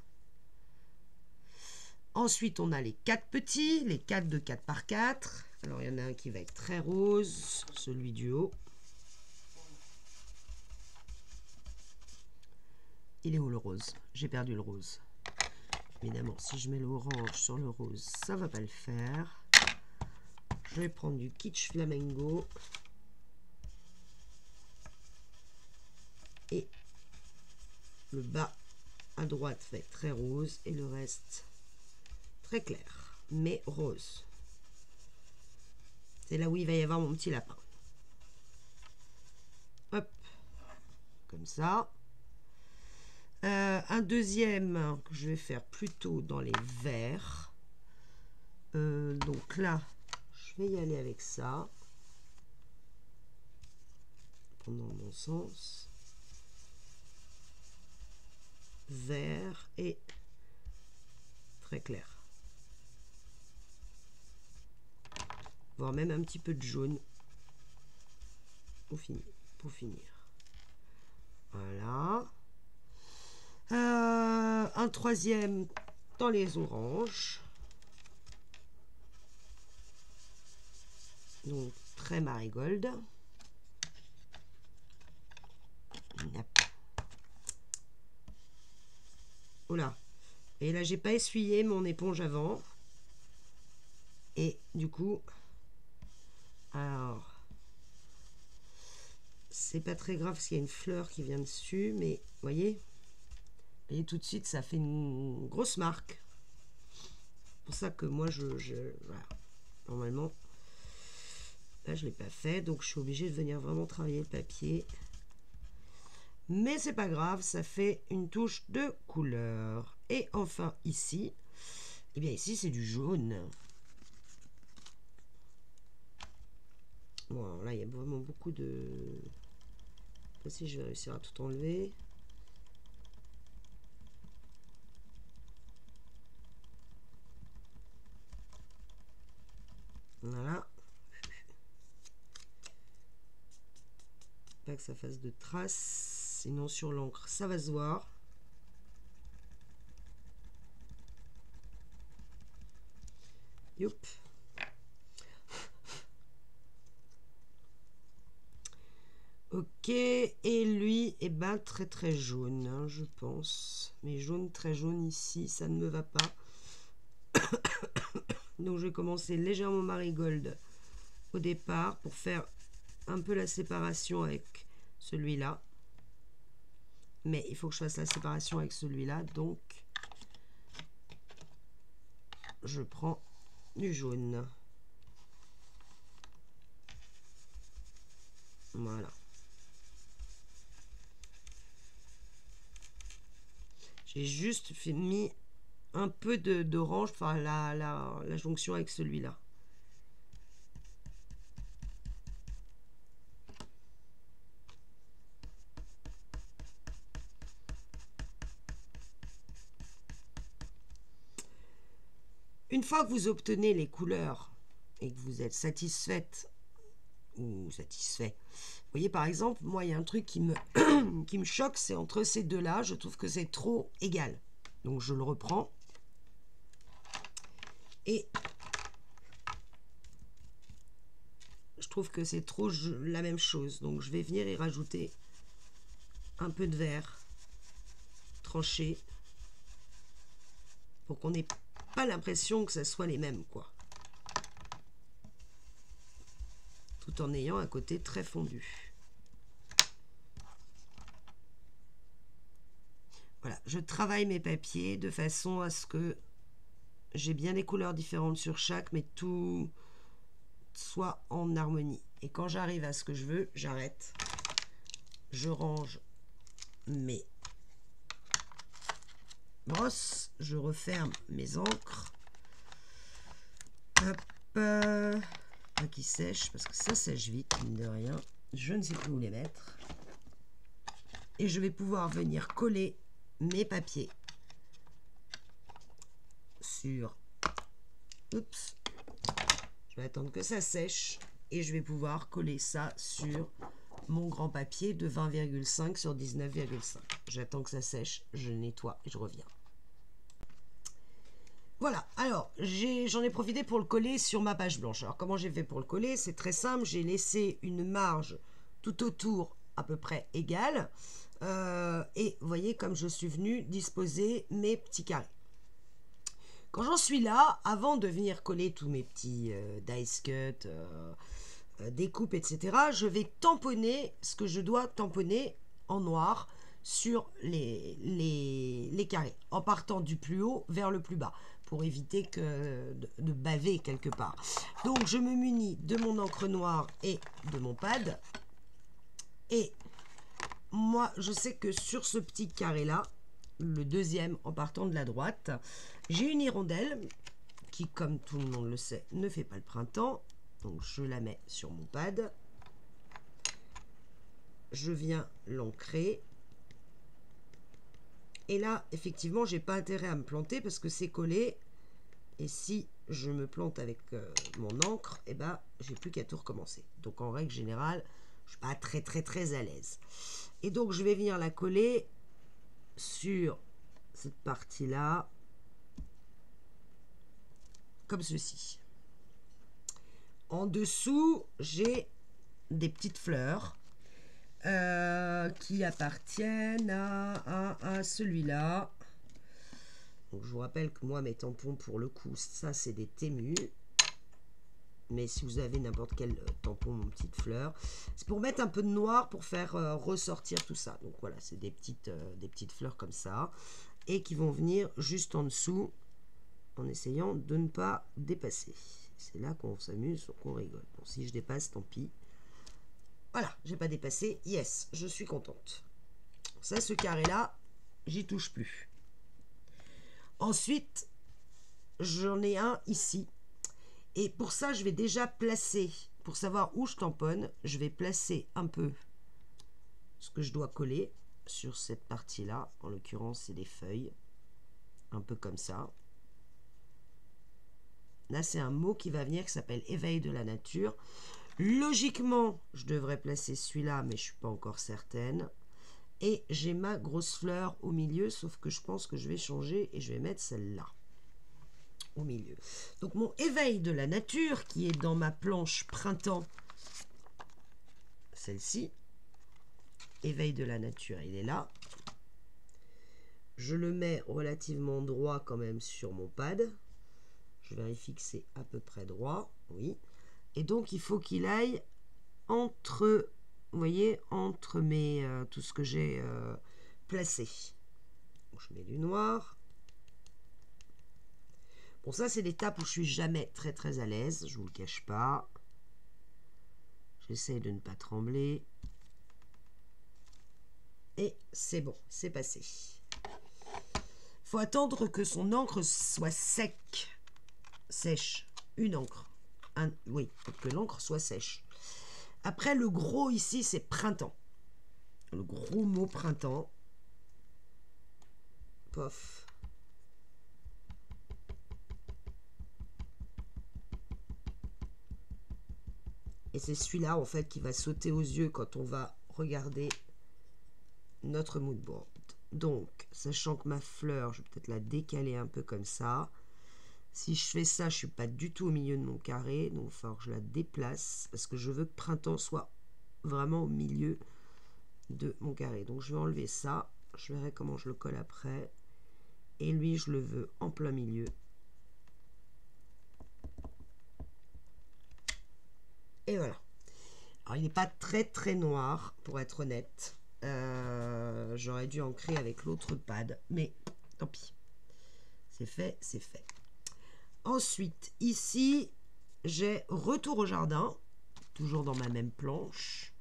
Speaker 1: Ensuite, on a les 4 petits, les 4 de 4 par 4. Alors, il y en a un qui va être très rose, celui du haut. Il est où le rose? J'ai perdu le rose. Évidemment, si je mets l'orange sur le rose, ça va pas le faire. Je vais prendre du Kitsch Flamengo. Et le bas à droite va être très rose et le reste très clair, mais rose. C'est là où il va y avoir mon petit lapin. Hop, comme ça. Un deuxième que je vais faire plutôt dans les verts. Donc là, je vais y aller avec ça. Pendant mon sens. Vert et très clair. Voire même un petit peu de jaune pour finir. Voilà. Un troisième dans les oranges. Donc très marigold. Oh là. Et là, j'ai pas essuyé mon éponge avant. Et du coup, alors, c'est pas très grave parce qu'il y a une fleur qui vient dessus, mais vous voyez, et tout de suite, ça fait une grosse marque. C'est pour ça que moi, voilà. Normalement, là, je l'ai pas fait, donc je suis obligée de venir vraiment travailler le papier. Mais c'est pas grave, ça fait une touche de couleur. Et enfin, ici, eh bien ici, c'est du jaune. Bon, alors là, il y a vraiment beaucoup de... Je sais pas si je vais réussir à tout enlever. Voilà. Pas que ça fasse de traces, sinon sur l'encre, ça va se voir. Youp. Ok, et lui, eh ben, très très jaune, hein, je pense. Mais jaune, très jaune ici, ça ne me va pas. Donc je vais commencer légèrement marigold au départ pour faire un peu la séparation avec celui-là. Mais il faut que je fasse la séparation avec celui-là, donc je prends du jaune. Voilà. J'ai juste mis un peu d'orange, enfin la jonction avec celui-là. Une fois que vous obtenez les couleurs et que vous êtes satisfaite ou satisfait, vous voyez par exemple, moi il y a un truc qui me, qui me choque, c'est entre ces deux-là, je trouve que c'est trop égal. Donc je le reprends et je trouve que c'est trop la même chose. Donc je vais venir y rajouter un peu de vert tranché pour qu'on n'ait pas l'impression que ça soit les mêmes, quoi. Tout en ayant un côté très fondu. Voilà, je travaille mes papiers de façon à ce que j'ai bien des couleurs différentes sur chaque, mais tout soit en harmonie. Et quand j'arrive à ce que je veux, j'arrête. Je range mes brosses, je referme mes encres. Hop, qui sèche, parce que ça sèche vite, mine de rien. Je ne sais plus où les mettre. Et je vais pouvoir venir coller mes papiers sur... Oups. Je vais attendre que ça sèche et je vais pouvoir coller ça sur mon grand papier de 20,5 sur 19,5. J'attends que ça sèche, je nettoie et je reviens. Voilà, alors j'en ai profité pour le coller sur ma page blanche. Alors, comment j'ai fait pour le coller? C'est très simple. J'ai laissé une marge tout autour à peu près égale. Et vous voyez comme je suis venue disposer mes petits carrés. Quand j'en suis là, avant de venir coller tous mes petits dice cut, découpes, etc., je vais tamponner ce que je dois tamponner en noir sur les carrés, en partant du plus haut vers le plus bas, pour éviter de baver quelque part. Donc je me munis de mon encre noire et de mon pad. Et moi, je sais que sur ce petit carré-là, le deuxième en partant de la droite, j'ai une hirondelle qui, comme tout le monde le sait, ne fait pas le printemps. Donc je la mets sur mon pad. Je viens l'ancrer. Et là, effectivement, j'ai pas intérêt à me planter parce que c'est collé. Et si je me plante avec mon encre, eh ben, j'ai plus qu'à tout recommencer. Donc en règle générale, je suis pas très à l'aise. Et donc je vais venir la coller sur cette partie-là, comme ceci. En dessous, j'ai des petites fleurs qui appartiennent à celui-là. Donc je vous rappelle que moi, mes tampons, pour le coup, ça c'est des Temu. Mais si vous avez n'importe quel tampon, mon petite fleur, c'est pour mettre un peu de noir pour faire ressortir tout ça. Donc voilà, c'est des petites fleurs comme ça. Et qui vont venir juste en dessous en essayant de ne pas dépasser. C'est là qu'on s'amuse, qu'on rigole. Bon, si je dépasse, tant pis. Voilà, j'ai pas dépassé. Yes, je suis contente. Ça, ce carré-là, j'y touche plus. Ensuite, j'en ai un ici. Et pour ça, je vais déjà placer, pour savoir où je tamponne, je vais placer un peu ce que je dois coller sur cette partie-là. En l'occurrence, c'est des feuilles. Un peu comme ça. Là, c'est un mot qui va venir qui s'appelle éveil de la nature. Logiquement, je devrais placer celui-là, mais je ne suis pas encore certaine. Et j'ai ma grosse fleur au milieu, sauf que je pense que je vais changer et je vais mettre celle-là au milieu. Donc mon éveil de la nature, qui est dans ma planche printemps, celle-ci, éveil de la nature, il est là. Je le mets relativement droit quand même sur mon pad. Je vérifie que c'est à peu près droit, oui. Et donc il faut qu'il aille entre, vous voyez, entre mes tout ce que j'ai placé. Donc, je mets du noir. Bon, ça c'est l'étape où je suis jamais très à l'aise, je vous le cache pas. J'essaie de ne pas trembler. Et c'est bon, c'est passé. Il faut attendre que son encre soit sèche. Une encre. Oui, faut que l'encre soit sèche. Après, le gros ici, c'est printemps. Le gros mot printemps. Pof. Et c'est celui-là, en fait, qui va sauter aux yeux quand on va regarder notre mood board. Donc, sachant que ma fleur, je vais peut-être la décaler un peu comme ça. Si je fais ça, je ne suis pas du tout au milieu de mon carré. Donc, il va falloir que je la déplace parce que je veux que printemps soit vraiment au milieu de mon carré. Donc, je vais enlever ça. Je verrai comment je le colle après. Et lui, je le veux en plein milieu. Et voilà. Alors, il n'est pas très noir, pour être honnête. J'aurais dû ancrer avec l'autre pad, mais tant pis. C'est fait, c'est fait. Ensuite, ici, j'ai retour au jardin, toujours dans ma même planche.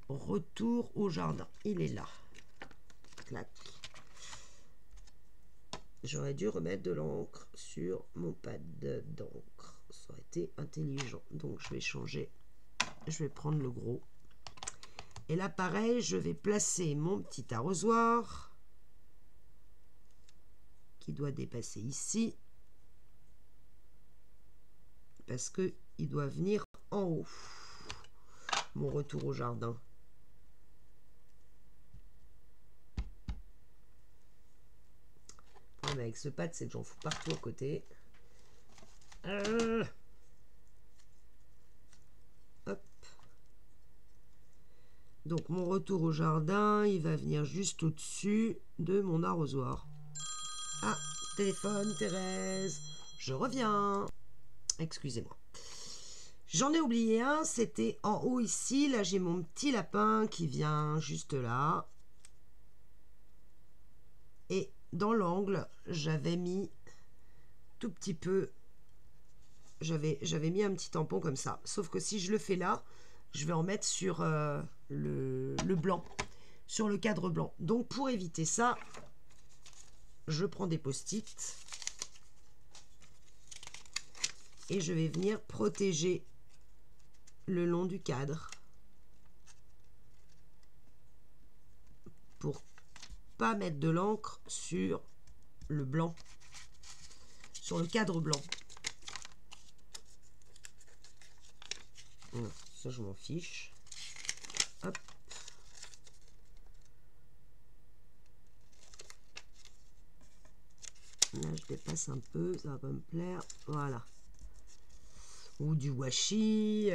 Speaker 1: Retour au jardin, il est là. Clac. J'aurais dû remettre de l'encre sur mon pad d'encre. Ça aurait été intelligent. Donc, je vais changer. Je vais prendre le gros. Et là, pareil, je vais placer mon petit arrosoir qui doit dépasser ici. Parce qu'il doit venir en haut. Mon retour au jardin. Le problème avec ce pad, c'est que j'en fous partout à côté. Hop. Donc mon retour au jardin, il va venir juste au-dessus de mon arrosoir. Ah, téléphone, Thérèse. Je reviens. Excusez-moi. J'en ai oublié un, c'était en haut ici. Là, j'ai mon petit lapin qui vient juste là. Et dans l'angle, j'avais mis tout petit peu... J'avais mis un petit tampon comme ça. Sauf que si je le fais là, je vais en mettre sur le blanc. Sur le cadre blanc. Donc, pour éviter ça, je prends des post-it. Et je vais venir protéger le long du cadre. Pour pas mettre de l'encre sur le blanc. Sur le cadre blanc. Ça, je m'en fiche. Hop. Là, je dépasse un peu, ça va pas me plaire. Voilà. Ou du washi,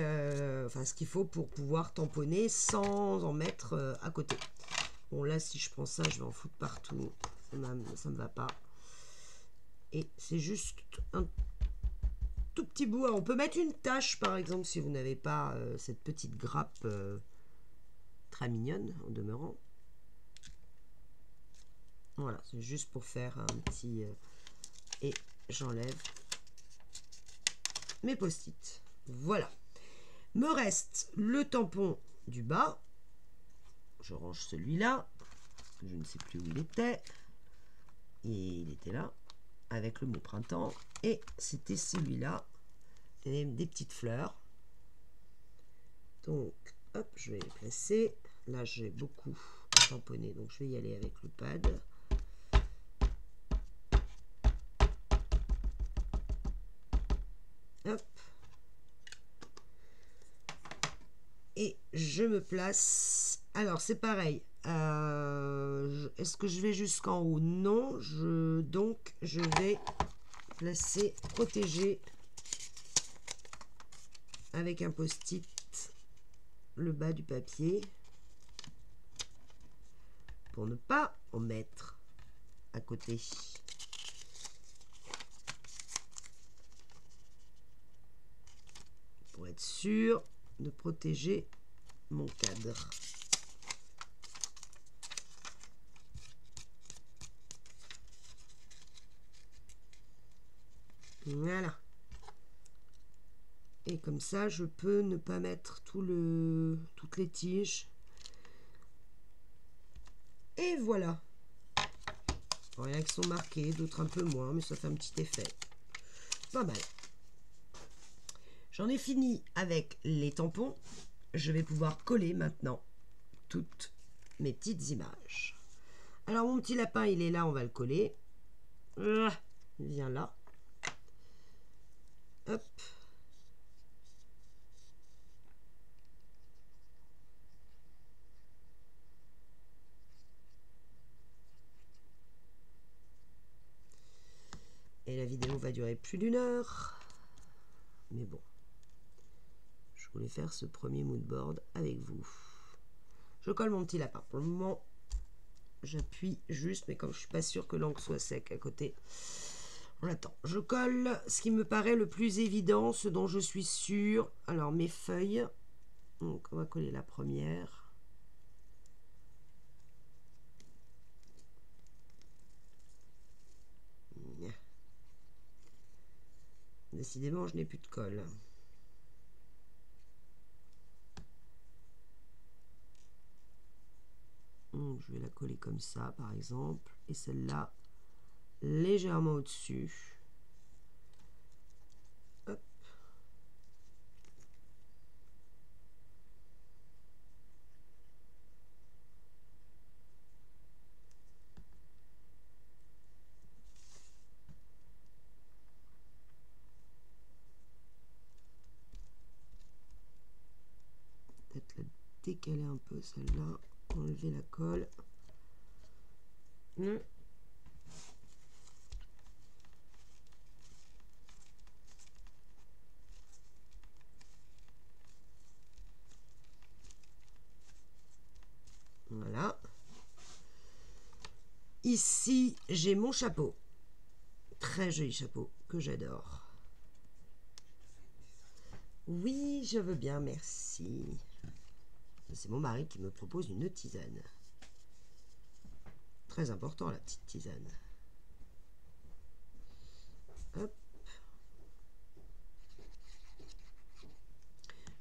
Speaker 1: enfin ce qu'il faut pour pouvoir tamponner sans en mettre à côté. Bon, là, si je prends ça, je vais en foutre partout. Ça me va pas. Et c'est juste un tout petit bout. On peut mettre une tache, par exemple, si vous n'avez pas cette petite grappe très mignonne, en demeurant. Voilà, c'est juste pour faire un petit... et j'enlève mes post-it. Voilà. Me reste le tampon du bas. Je range celui-là. Je ne sais plus où il était. Et il était là, avec le mot printemps. Et c'était celui-là. Et des petites fleurs. Donc, hop, je vais les placer. Là, j'ai beaucoup tamponné, donc je vais y aller avec le pad. Hop. Et je me place. Alors, c'est pareil. Est-ce que je vais jusqu'en haut? Non. Donc, je vais placer, protéger avec un post-it le bas du papier pour ne pas en mettre à côté. Pour être sûr de protéger mon cadre. Voilà. Et comme ça, je peux ne pas mettre toutes les tiges. Et voilà. Alors, il y en a qui sont marqués, d'autres un peu moins, mais ça fait un petit effet. Pas mal. J'en ai fini avec les tampons. Je vais pouvoir coller maintenant toutes mes petites images. Alors, mon petit lapin, il est là, on va le coller. Il vient là. Hop. Et la vidéo va durer plus d'1 heure. Mais bon. Je voulais faire ce premier moodboard avec vous. Je colle mon petit lapin. Pour le moment, j'appuie juste, mais comme je suis pas sûre que l'encre soit sec à côté, on attend. Je colle ce qui me paraît le plus évident, ce dont je suis sûre. Alors, mes feuilles. Donc, on va coller la première. Décidément, je n'ai plus de colle. Donc, je vais la coller comme ça, par exemple. Et celle-là, légèrement au-dessus. Hop. Peut-être la décaler un peu, celle-là. Enlever la colle. ici, j'ai mon chapeau. Très joli chapeau que j'adore. Oui, je veux bien, merci. C'est mon mari qui me propose une tisane. Très important, la petite tisane. Hop.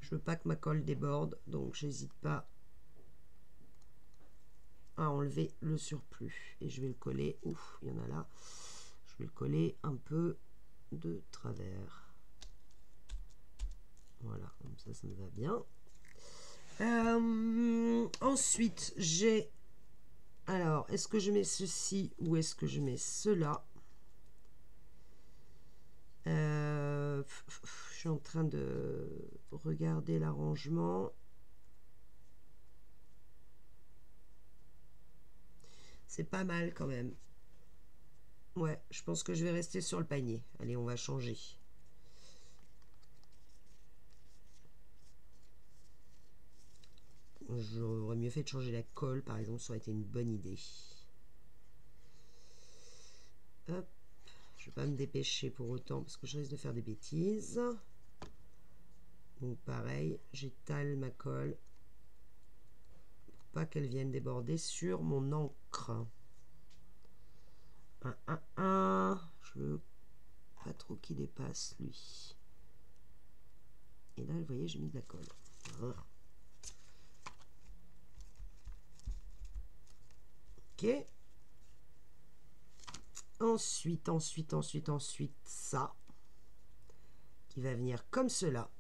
Speaker 1: Je veux pas que ma colle déborde, donc j'hésite pas à enlever le surplus. Et je vais le coller, ouf, il y en a là. Je vais le coller un peu de travers. Voilà, comme ça me va bien. Ensuite, j'ai... Alors, est-ce que je mets ceci ou est-ce que je mets cela? Je suis en train de regarder l'arrangement. C'est pas mal quand même. Ouais, je pense que je vais rester sur le panier. Allez, on va changer. J'aurais mieux fait de changer la colle, par exemple, ça aurait été une bonne idée. Hop, je vais pas me dépêcher pour autant parce que je risque de faire des bêtises. Donc pareil, j'étale ma colle pour pas qu'elle vienne déborder sur mon encre. Je veux pas trop qu'il dépasse lui. Et là, vous voyez, j'ai mis de la colle. Voilà. Ok. Ensuite, ça, qui va venir comme cela.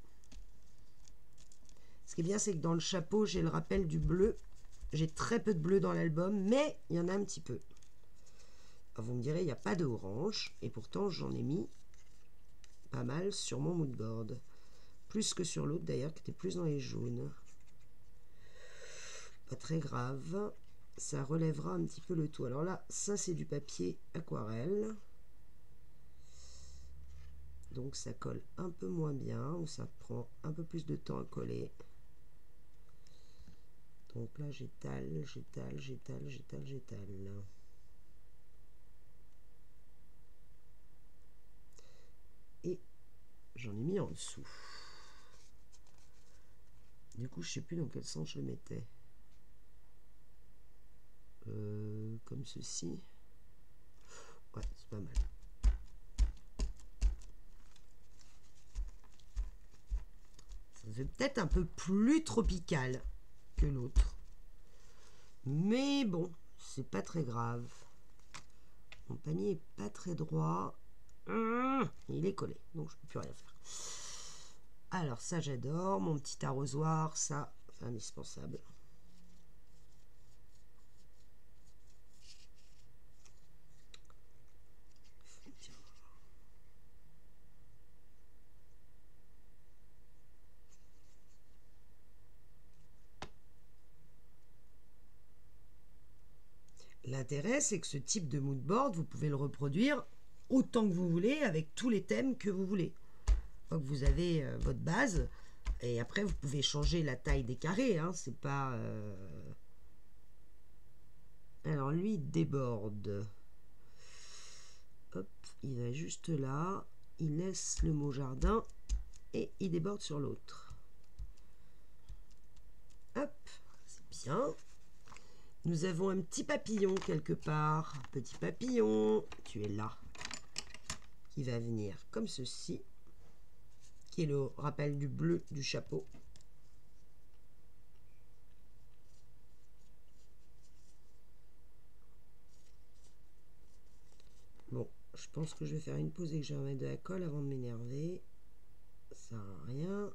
Speaker 1: Ce qui est bien, c'est que dans le chapeau, j'ai le rappel du bleu. J'ai très peu de bleu dans l'album, mais il y en a un petit peu. Alors, vous me direz, il n'y a pas d'orange, et pourtant, j'en ai mis pas mal sur mon moodboard. Plus que sur l'autre, d'ailleurs, qui était plus dans les jaunes. Pas très grave. Ça relèvera un petit peu le tout. Alors là, ça, c'est du papier aquarelle. Donc ça colle un peu moins bien, ou ça prend un peu plus de temps à coller. Donc là j'étale. Et j'en ai mis en dessous. Du coup je sais plus dans quel sens je le mettais. Comme ceci. Ouais, c'est pas mal. Ça fait peut-être un peu plus tropical que l'autre. Mais bon, c'est pas très grave. Mon panier est pas très droit. Il est collé, donc je peux plus rien faire. Alors ça j'adore. Mon petit arrosoir, ça, c'est indispensable. L'intérêt, c'est que ce type de moodboard, vous pouvez le reproduire autant que vous voulez, avec tous les thèmes que vous voulez. Donc vous avez votre base, et après vous pouvez changer la taille des carrés. Hein, c'est pas... Alors lui, il déborde. Hop, il va juste là. Il laisse le mot jardin, et il déborde sur l'autre. Hop, c'est bien. Nous avons un petit papillon quelque part. Petit papillon, tu es là. Qui va venir comme ceci. Qui est le rappel du bleu du chapeau. Bon, je pense que je vais faire une pause et que je vais remettre de la colle avant de m'énerver. Ça sert à rien.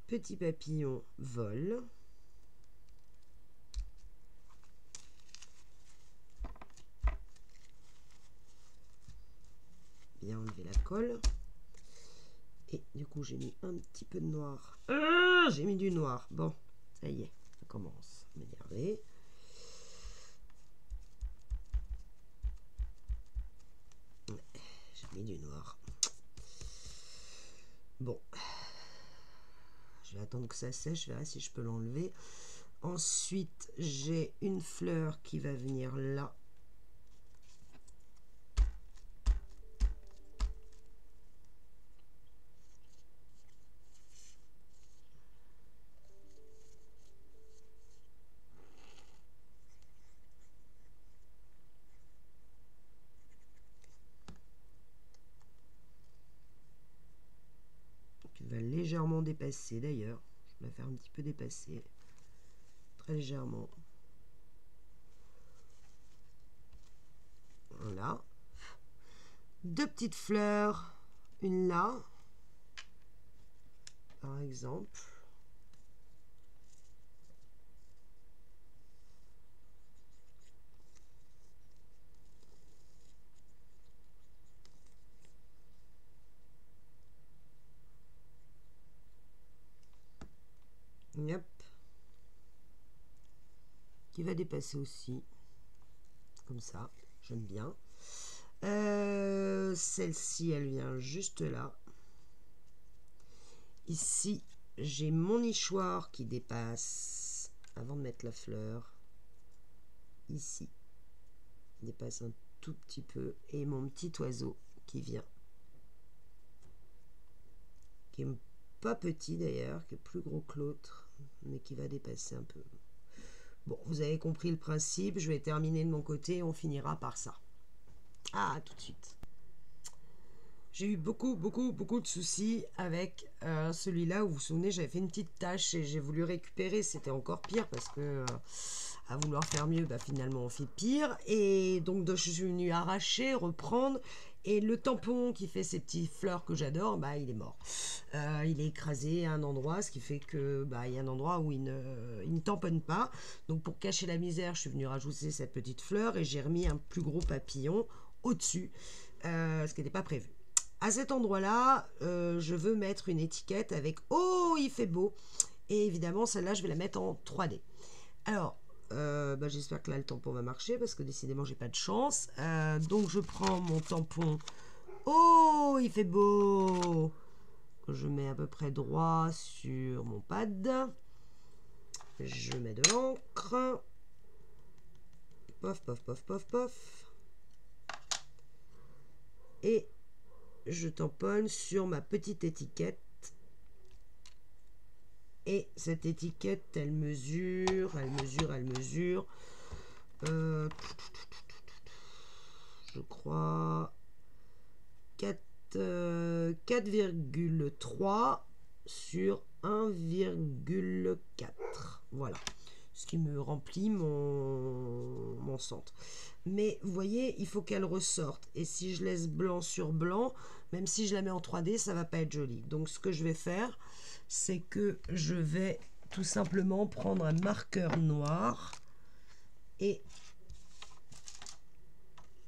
Speaker 1: Petit papillon vole. Bien enlever la colle. Et du coup, j'ai mis un petit peu de noir. J'ai mis du noir. Bon, ça y est, ça commence à m'énerver. J'ai mis du noir. Bon. Je vais attendre que ça sèche, je verrai si je peux l'enlever. Ensuite, j'ai une fleur qui va venir là. Qui va légèrement dépasser d'ailleurs. Je vais la faire un petit peu dépasser. Très légèrement. Voilà. Deux petites fleurs. Une là. Par exemple. Yep. Qui va dépasser aussi. Comme ça. J'aime bien. Celle-ci, elle vient juste là. Ici, j'ai mon nichoir qui dépasse avant de mettre la fleur. Ici, il dépasse un tout petit peu. Et mon petit oiseau qui vient. Qui est pas petit d'ailleurs, qui est plus gros que l'autre, mais qui va dépasser un peu. Bon, vous avez compris le principe. Je vais terminer de mon côté et on finira par ça. Ah, tout de suite. J'ai eu beaucoup de soucis avec celui-là où vous vous souvenez, j'avais fait une petite tâche et j'ai voulu récupérer. C'était encore pire parce que à vouloir faire mieux, bah, finalement on fait pire. Et donc je suis venue arracher, reprendre. Et le tampon qui fait ces petites fleurs que j'adore, bah, il est mort. Il est écrasé à un endroit, ce qui fait que bah, il y a un endroit où il ne tamponne pas. Donc pour cacher la misère, je suis venue rajouter cette petite fleur et j'ai remis un plus gros papillon au-dessus, ce qui n'était pas prévu. À cet endroit-là, je veux mettre une étiquette avec « Oh, il fait beau !» Et évidemment, celle-là, je vais la mettre en 3D. Alors, bah, j'espère que là, le tampon va marcher parce que décidément, j'ai pas de chance. Donc, je prends mon tampon « Oh, il fait beau !» que je mets à peu près droit sur mon pad. Je mets de l'encre. Pof, pof, pof, pof, pof. Et je tamponne sur ma petite étiquette. Et cette étiquette, elle mesure. Je crois 4,3 sur 1,4. Voilà. Ce qui me remplit mon centre. Mais vous voyez, il faut qu'elle ressorte. Et si je laisse blanc sur blanc, même si je la mets en 3D, ça va pas être joli. Donc ce que je vais faire, c'est que je vais tout simplement prendre un marqueur noir et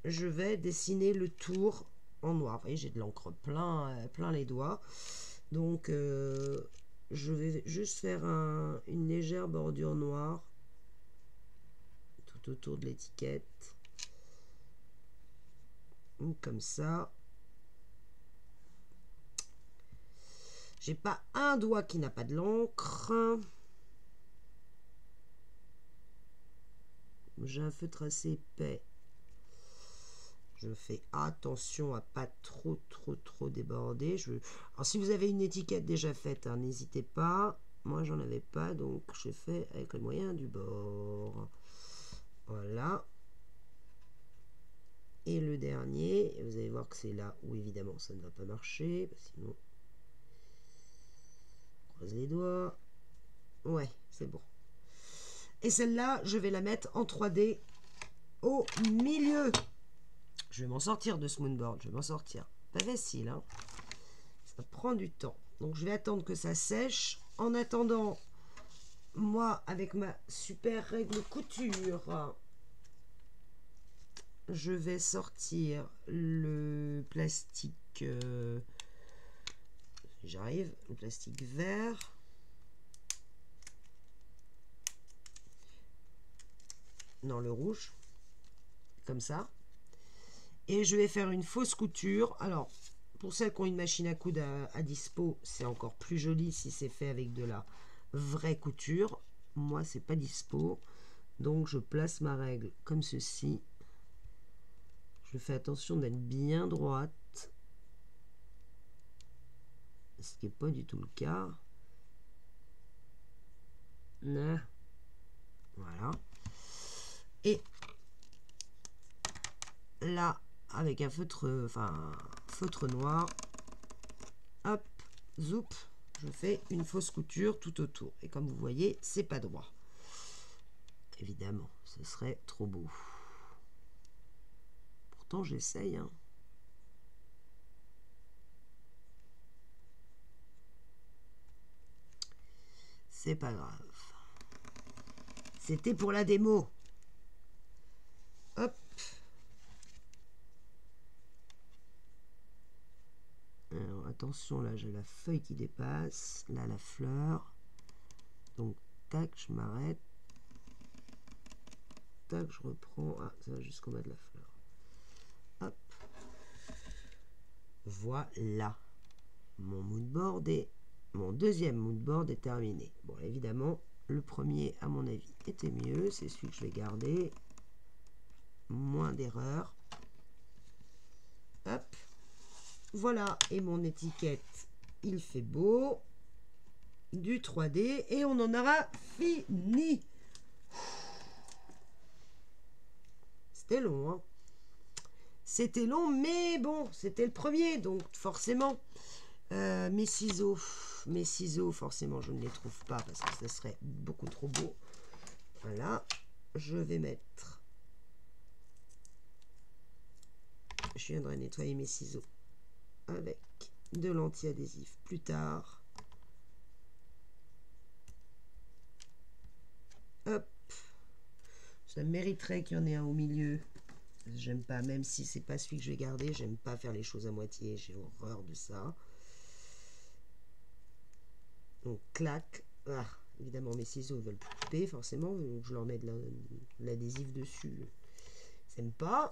Speaker 1: je vais dessiner le tour en noir. Vous voyez, j'ai de l'encre plein les doigts. Donc je vais juste faire une légère bordure noire tout autour de l'étiquette. Comme ça. J'ai pas un doigt qui n'a pas de l'encre. J'ai un feutre assez épais. Je fais attention à pas trop déborder. Alors si vous avez une étiquette déjà faite, hein, n'hésitez pas. Moi j'en avais pas, donc j'ai fait avec le moyen du bord. Voilà. Et le dernier, vous allez voir que c'est là où évidemment ça ne va pas marcher. Sinon, on croise les doigts. Ouais, c'est bon. Et celle-là, je vais la mettre en 3D au milieu. Je vais m'en sortir de ce moonboard. Je vais m'en sortir. Pas facile, hein. Ça prend du temps. Donc, je vais attendre que ça sèche. En attendant, moi, avec ma super règle couture, je vais sortir le plastique. J'arrive. Le plastique vert. Non, le rouge. Comme ça. Et je vais faire une fausse couture. Alors, Pour celles qui ont une machine à coudre à dispo, c'est encore plus joli si c'est fait avec de la vraie couture. Moi, c'est pas dispo. Donc, je place ma règle comme ceci. Je fais attention d'être bien droite. Ce qui n'est pas du tout le cas. Voilà. Et là, avec un feutre, feutre noir, hop, zoup, je fais une fausse couture tout autour. Et comme vous voyez, c'est pas droit. Évidemment, ce serait trop beau. Pourtant, j'essaye, hein. C'est pas grave. C'était pour la démo. Hop. Alors, attention, là, j'ai la feuille qui dépasse. Là, la fleur. Donc, tac, je m'arrête. Tac, je reprends. Ah, ça va jusqu'au bas de la fleur. Hop. Voilà. Mon moodboard est... Mon deuxième moodboard est terminé. Bon, évidemment, le premier, à mon avis, était mieux. C'est celui que je vais garder. Moins d'erreurs. Hop. Voilà. Et mon étiquette, il fait beau. Du 3D. Et on en aura fini. C'était long, hein. C'était long, mais bon, c'était le premier. Donc, forcément, mes ciseaux, forcément, je ne les trouve pas parce que ça serait beaucoup trop beau. Voilà. Je vais mettre... Je viendrai nettoyer mes ciseaux avec de l'anti-adhésif plus tard. Hop. Ça mériterait qu'il y en ait un au milieu. J'aime pas, même si c'est pas celui que je vais garder, j'aime pas faire les choses à moitié. J'ai horreur de ça. Donc, clac. Ah, évidemment, mes ciseaux veulent plus couper, forcément. Donc, je leur mets de l'adhésif dessus. Ils n'aiment pas.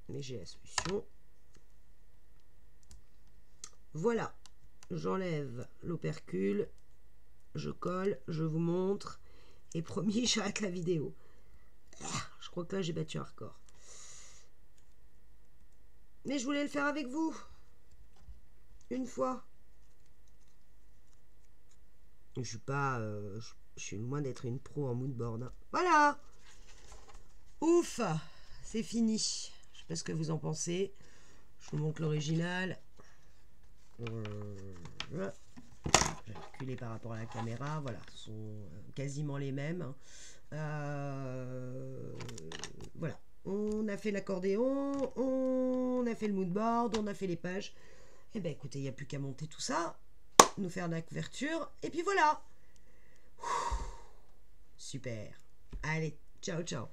Speaker 1: Mais j'ai la solution. Voilà. J'enlève l'opercule. Je colle. Je vous montre. Et promis, j'arrête la vidéo. Je crois que là, j'ai battu un record. Mais je voulais le faire avec vous. Une fois. Je suis pas... je suis loin d'être une pro en moodboard. Hein. Voilà. Ouf. C'est fini. Je sais pas ce que vous en pensez. Je vous montre l'original. Je vais reculer par rapport à la caméra. Voilà. Ce sont quasiment les mêmes. Hein. Voilà. On a fait l'accordéon. On a fait le moodboard. On a fait les pages. Et ben écoutez, il n'y a plus qu'à monter tout ça. Nous faire la couverture. Et puis voilà. Super. Allez, ciao, ciao.